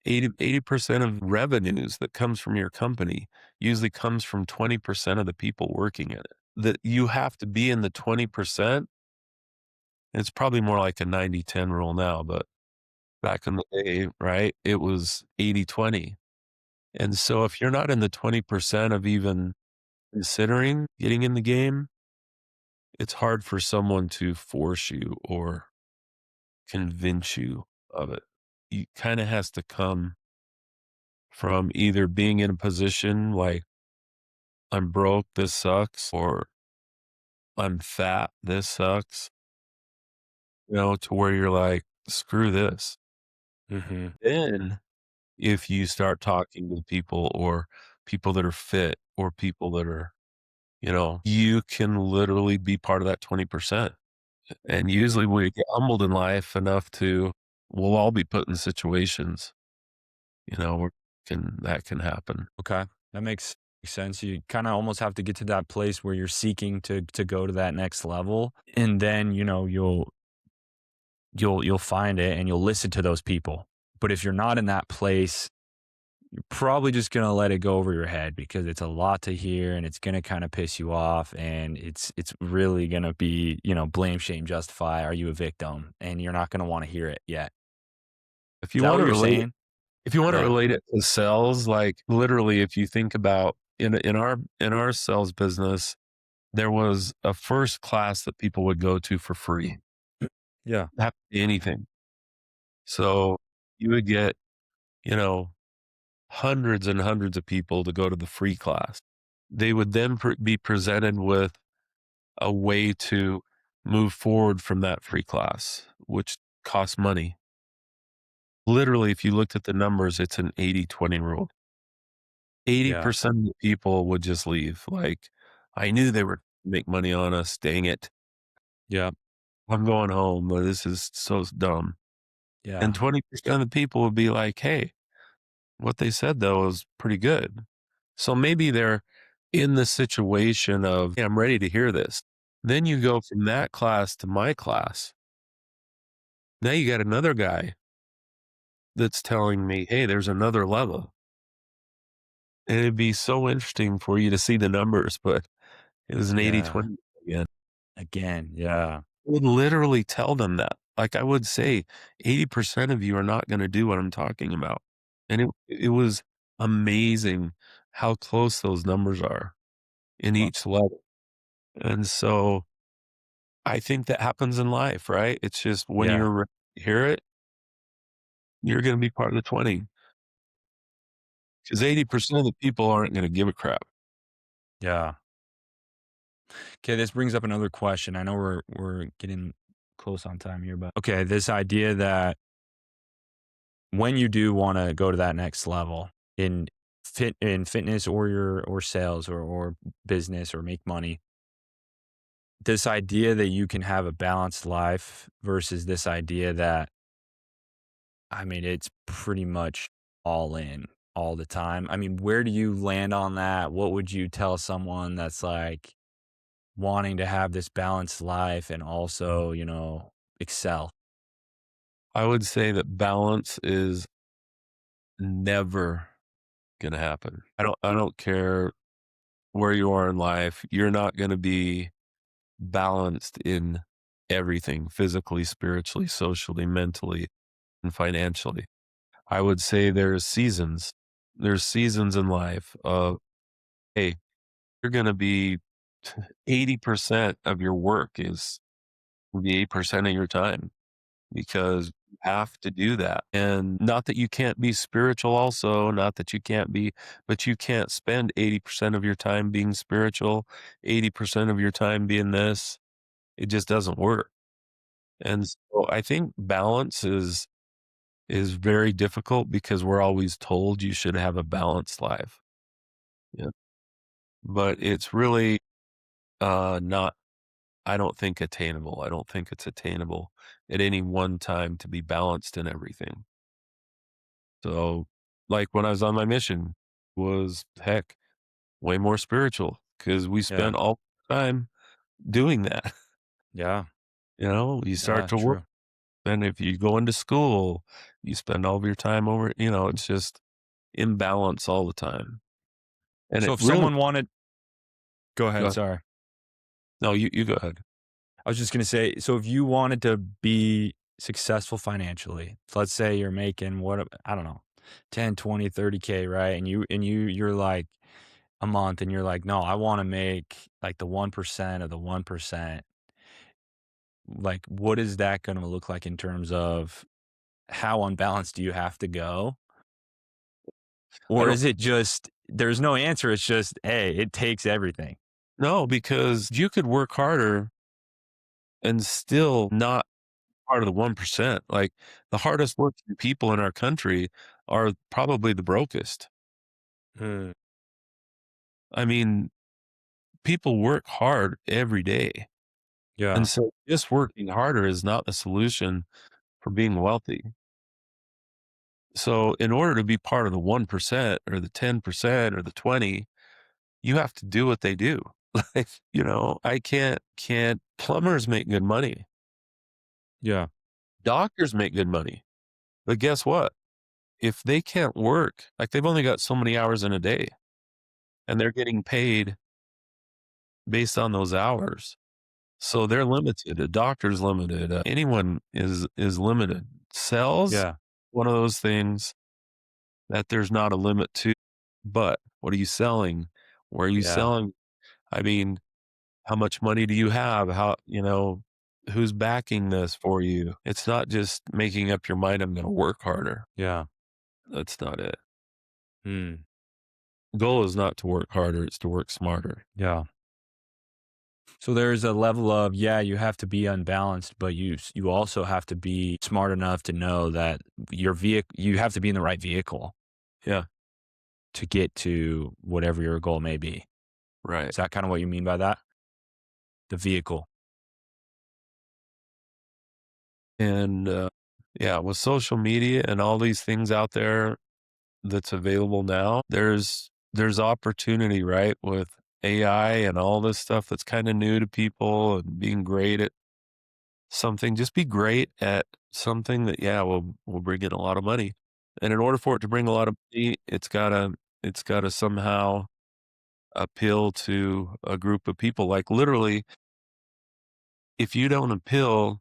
80% of revenues that comes from your company usually comes from 20% of the people working in it. That you have to be in the 20%. It's probably more like a 90-10 rule now, but back in the day, right, it was 80-20. And so if you're not in the 20% of even considering getting in the game, it's hard for someone to force you or convince you of it. It kinda has to come from either being in a position like, "I'm broke, this sucks," or "I'm fat, this sucks," to where you're like, "Screw this." Mhm. Then, if you start talking to people or people that are fit or people that are, you can literally be part of that 20%. And usually we get humbled in life enough to we'll all be put in situations, where that can happen. Okay. That makes sense. You kinda almost have to get to that place where you're seeking to go to that next level, and then, you'll find it and you'll listen to those people. But if you're not in that place, you're probably just gonna let it go over your head because it's a lot to hear and it's gonna kinda piss you off and it's really gonna be, blame, shame, justify, are you a victim? And you're not gonna wanna hear it yet. If Is you that what wanna you're relate it saying? if you wanna Yeah. relate it to sales, like, literally, if you think about in our sales business, there was a first class that people would go to for free. Yeah. Have to be anything. So, you would get, you know, hundreds and hundreds of people to go to the free class. They would then be presented with a way to move forward from that free class, which costs money. Literally, if you looked at the numbers, it's an 80-20 rule. Yeah. 80% of the people would just leave. Like, I knew they were make money on us. Dang it. Yeah. I'm going home. But this is so dumb. And Yeah. 20% of the people would be like, hey, what they said though was pretty good. So maybe they're in the situation of, "Hey, I'm ready to hear this." Then you go from that class to my class. Now you got another guy that's telling me, "Hey, there's another level." And it'd be so interesting for you to see the numbers, but it was an Yeah. 80-20 again. Again, yeah. I would literally tell them that. Like I would say, 80% of you are not gonna do what I'm talking about. And it was amazing how close those numbers are in Well, each level. And so I think that happens in life, right? It's just when yeah, you're ready to hear it, you're gonna be part of the 20, because 80% of the people aren't gonna give a crap. yeah. Okay, this brings up another question. I know we're getting close on time here, but okay, this idea that when you do want to go to that next level in fitness or your or sales or business or make money, this idea that you can have a balanced life versus this idea that I mean it's pretty much all in all the time. I mean, where do you land on that? What would you tell someone that's like wanting to have this balanced life and also, excel? I would say that balance is never gonna happen. I don't care where you are in life, you're not gonna be balanced in everything, physically, spiritually, socially, mentally, and financially. I would say there's seasons. There's seasons in life of, hey, you're gonna be 80% of your work is will be 8% of your time because you have to do that. And not that you can't be spiritual also, not that you can't be, but you can't spend 80% of your time being spiritual, 80% of your time being this. It just doesn't work. And so I think balance is very difficult because we're always told you should have a balanced life. Yeah. But it's really not, I don't think, attainable. I don't think it's attainable at any one time to be balanced in everything. So, like when I was on my mission, was heck way more spiritual because we Yeah. spent all the time doing that. Yeah. You start Yeah, to work, true. and if you go into school, you spend all of your time over. It's just imbalance all the time, and So it if really. someone wanted Go Go ahead, ahead. sorry. No, you go ahead. I was just gonna say, so if you wanted to be successful financially, so let's say you're making I don't know, 10, 20, 30K, right? You're like a month and you're like, no, I want to make like the 1% of the 1%. Like, what is that gonna look like in terms of how unbalanced do you have to go? I Or don't is it just there's no answer, it's just, hey, it takes everything. know because you could work harder and still not part of the 1%. Like, the hardest working people in our country are probably the brokest. Hmm. I mean, people work hard every day, and Yeah. so just working harder is not the solution for being wealthy. So, in order to be part of the 1% or the 10% or the 20, you have to do what they do. Like, I can't plumbers make good money. Yeah. Doctors make good money. But guess what? If they can't work, like they've only got so many hours in a day and they're getting paid based on those hours. So they're limited. A doctor's limited. Anyone is limited. Sales, Yeah. one of those things that there's not a limit to. But what are you selling? Where are you Yeah. selling? I mean, how much money do you have? Who's backing this for you? It's not just making up your mind, I'm going to work harder. Yeah. That's not it. Hmm. The goal is not to work harder, it's to work smarter. Yeah. So there's a level of, yeah, you have to be unbalanced, but you also have to be smart enough to know that you have to be in the right vehicle Yeah, to get to whatever your goal may be. right. Is that kind of what you mean by that? The vehicle. And, yeah, with social media and all these things out there that's available now, there's opportunity, right, with AI and all this stuff that's kinda new to people and being great at something. Just be great at something that, yeah, will bring in a lot of money. And in order for it to bring a lot of money, it's gotta somehow appeal to a group of people. Like, literally, if you don't appeal,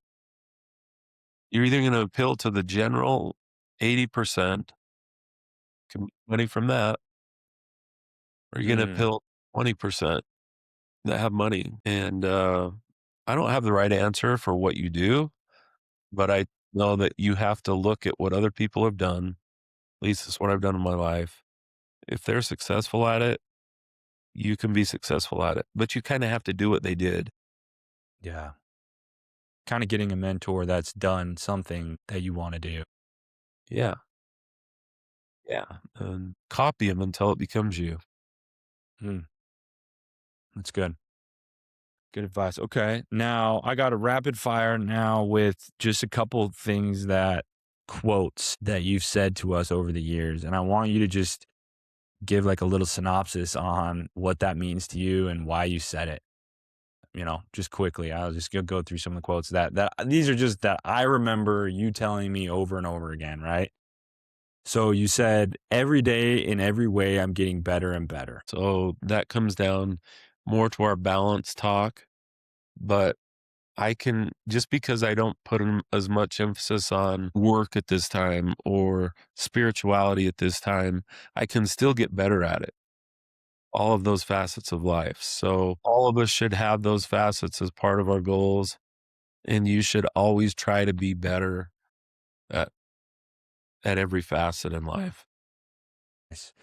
you're either gonna appeal to the general 80%, money from that? Or are you gonna Mm, appeal 20% that have money? And, I don't have the right answer for what you do, but I know that you have to look at what other people have done. At least it's what I've done in my life. If they're successful at it, you can be successful at it, but you kinda have to do what they did. yeah. Kind of getting a mentor that's done something that you want to do. Yeah, yeah, and copy them until it becomes you. Mm, that's good. Good advice. Okay. Now I got a rapid fire now with just a couple of things that quotes that you've said to us over the years. And I want you to just give like a little synopsis on what that means to you and why you said it. Just quickly. I'll just go through some of the quotes that these are just that I remember you telling me over and over again, right? So you said every day in every way I'm getting better and better. So that comes down more to our balance talk, but I can just because I don't put as much emphasis on work at this time or spirituality at this time, I can still get better at it. All of those facets of life. So all of us should have those facets as part of our goals, and you should always try to be better at every facet in life. Nice.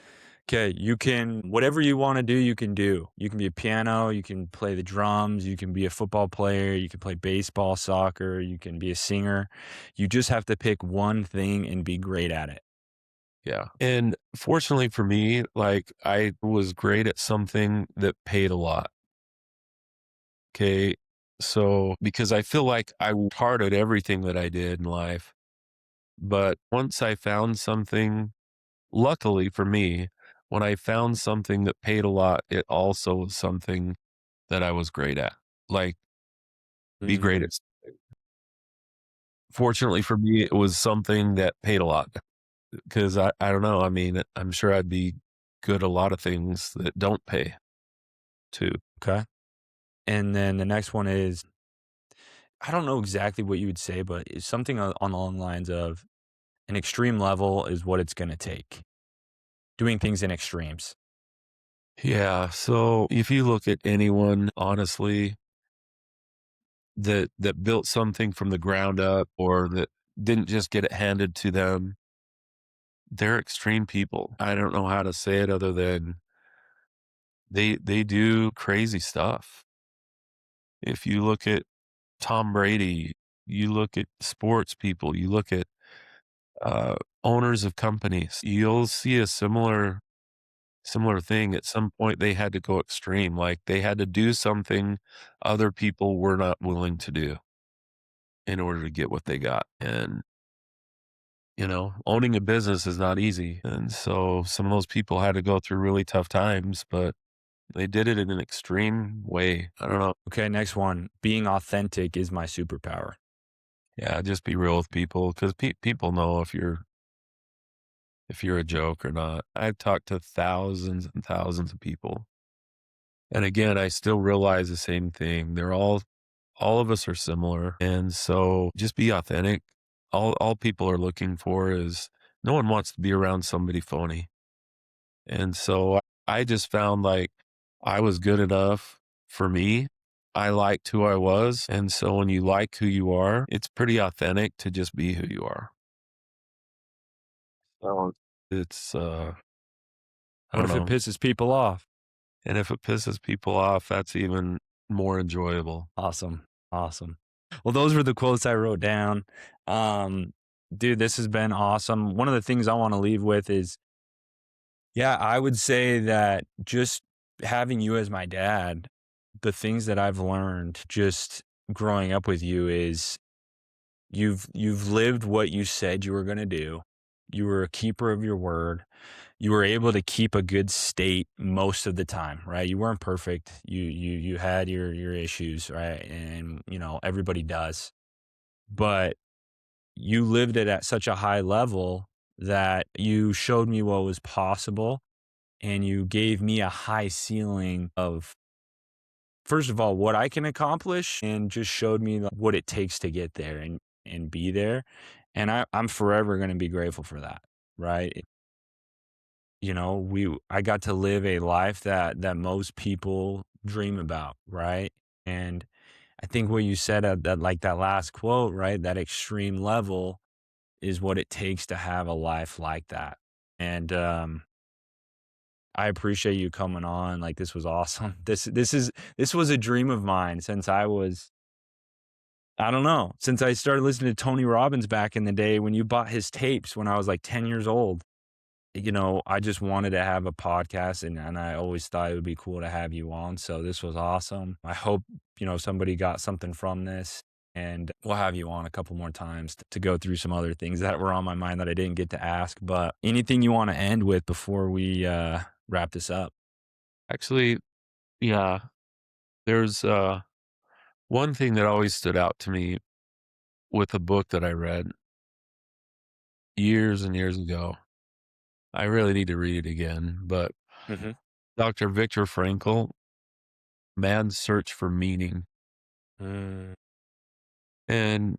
Okay, you can whatever you wanna do, you can do. You can be a piano, you can play the drums, you can be a football player, you can play baseball, soccer, you can be a singer. You just have to pick one thing and be great at it. Yeah. And fortunately for me, like I was great at something that paid a lot. Okay. So because I feel like I worked hard at everything that I did in life, but once I found something, luckily for me, when I found something that paid a lot, it also was something that I was great at. Like be great Mm, at fortunately for me, it was something that paid a lot because I don't know. I mean, I'm sure I'd be good at a lot of things that don't pay too. okay. And then the next one is, I don't know exactly what you would say, but it's something on along the lines of an extreme level is what it's gonna take. Doing things in extremes. Yeah. So if you look at anyone, honestly, that built something from the ground up or that didn't just get it handed to them, they're extreme people. I don't know how to say it other than they do crazy stuff. If you look at Tom Brady, you look at sports people, you look at uh, owners of companies, you'll see a similar thing. At some point, they had to go extreme, like they had to do something other people were not willing to do in order to get what they got. And owning a business is not easy. And so some of those people had to go through really tough times, but they did it in an extreme way. I don't know. Okay, next one. Being authentic is my superpower. Yeah, just be real with people because people know if you're a joke or not. I've talked to thousands and thousands of people. And again, I still realize the same thing. All of us are similar. And so just be authentic. All people are looking for is no one wants to be around somebody phony. And so I just found like I was good enough for me. I liked who I was. And so when you like who you are, it's pretty authentic to just be who you are. So it's I What don't if it know. pisses people off? And if it pisses people off, that's even more enjoyable. Awesome. Awesome. Well, those were the quotes I wrote down. Um, Dude, this has been awesome. One of the things I want to leave with is, yeah, I would say that just having you as my dad, the things that I've learned just growing up with you is you've lived what you said you were going to do. You were a keeper of your word. You were able to keep a good state most of the time, right? You weren't perfect. You had your issues, right? And everybody does. But you lived it at such a high level that you showed me what was possible and you gave me a high ceiling of first of all what I can accomplish and just showed me what it takes to get there and be there. And I'm forever going to be grateful for that, right? I got to live a life that most people dream about, right? And I think what you said at that last quote, right? That extreme level is what it takes to have a life like that. And I appreciate you coming on. Like, this was awesome. This was a dream of mine since I don't know, since I started listening to Tony Robbins back in the day when you bought his tapes when I was like 10 years old. I just wanted to have a podcast, and I always thought it would be cool to have you on. So this was awesome. I hope, somebody got something from this, and we'll have you on a couple more times to go through some other things that were on my mind that I didn't get to ask. But anything you want to end with before we wrap this up? Actually, yeah, there's, one thing that always stood out to me with a book that I read years and years ago. I really need to read it again, but Hmm. Dr. Viktor Frankl, Man's Search for Meaning. Mm, And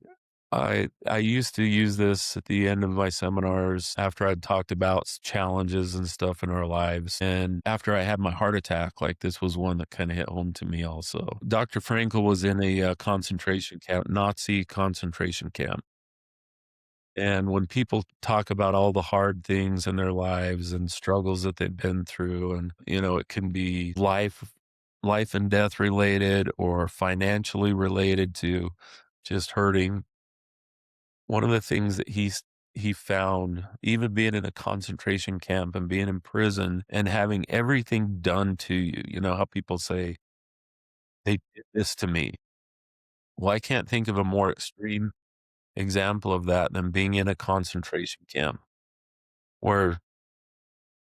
I used to use this at the end of my seminars after I'd talked about challenges and stuff in our lives. And after I had my heart attack, like this was one that kind of hit home to me also. Dr. Frankl was in a concentration camp, Nazi concentration camp. And when people talk about all the hard things in their lives and struggles that they've been through, and it can be life and death related or financially related to just hurting. One of the things that he found, even being in a concentration camp and being in prison and having everything done to you, how people say, they did this to me. Well, I can't think of a more extreme example of that than being in a concentration camp where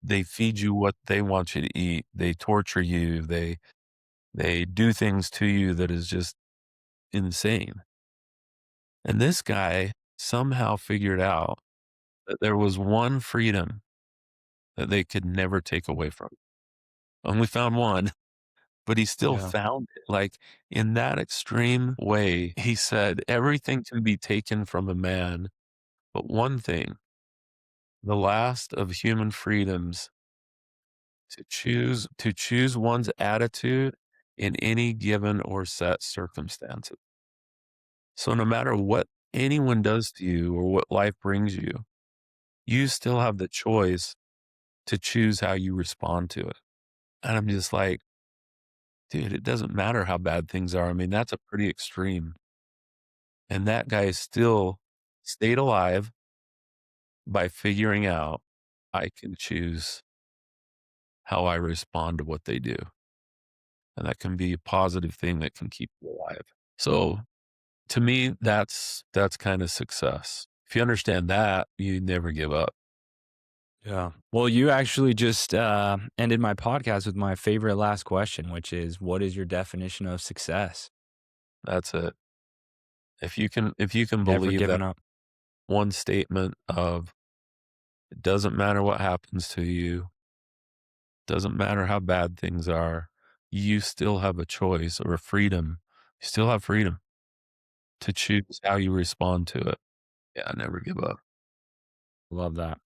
they feed you what they want you to eat. They torture you. They do things to you that is just insane. And this guy somehow figured out that there was one freedom that they could never take away from him. Only found one, but he still yeah. found it. Like in that extreme way, he said, everything can be taken from a man, but one thing, the last of human freedoms, to choose one's attitude in any given or set circumstances. So no matter what anyone does to you or what life brings you, you still have the choice to choose how you respond to it. And I'm just like, dude, it doesn't matter how bad things are. I mean, that's a pretty extreme. And that guy still stayed alive by figuring out I can choose how I respond to what they do. And that can be a positive thing that can keep you alive. So to me, that's kind of success. If you understand that, you never give up. Yeah. Well, you actually just ended my podcast with my favorite last question, which is, what is your definition of success? That's it. If you can Never believe giving that up. one statement of it doesn't matter what happens to you, doesn't matter how bad things are, you still have a choice or a freedom. You still have freedom to choose how you respond to it. Yeah, never give up. Love that.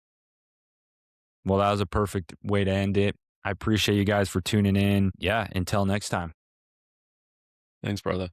Well, that was a perfect way to end it. I appreciate you guys for tuning in. Yeah. Until next time. Thanks, brother.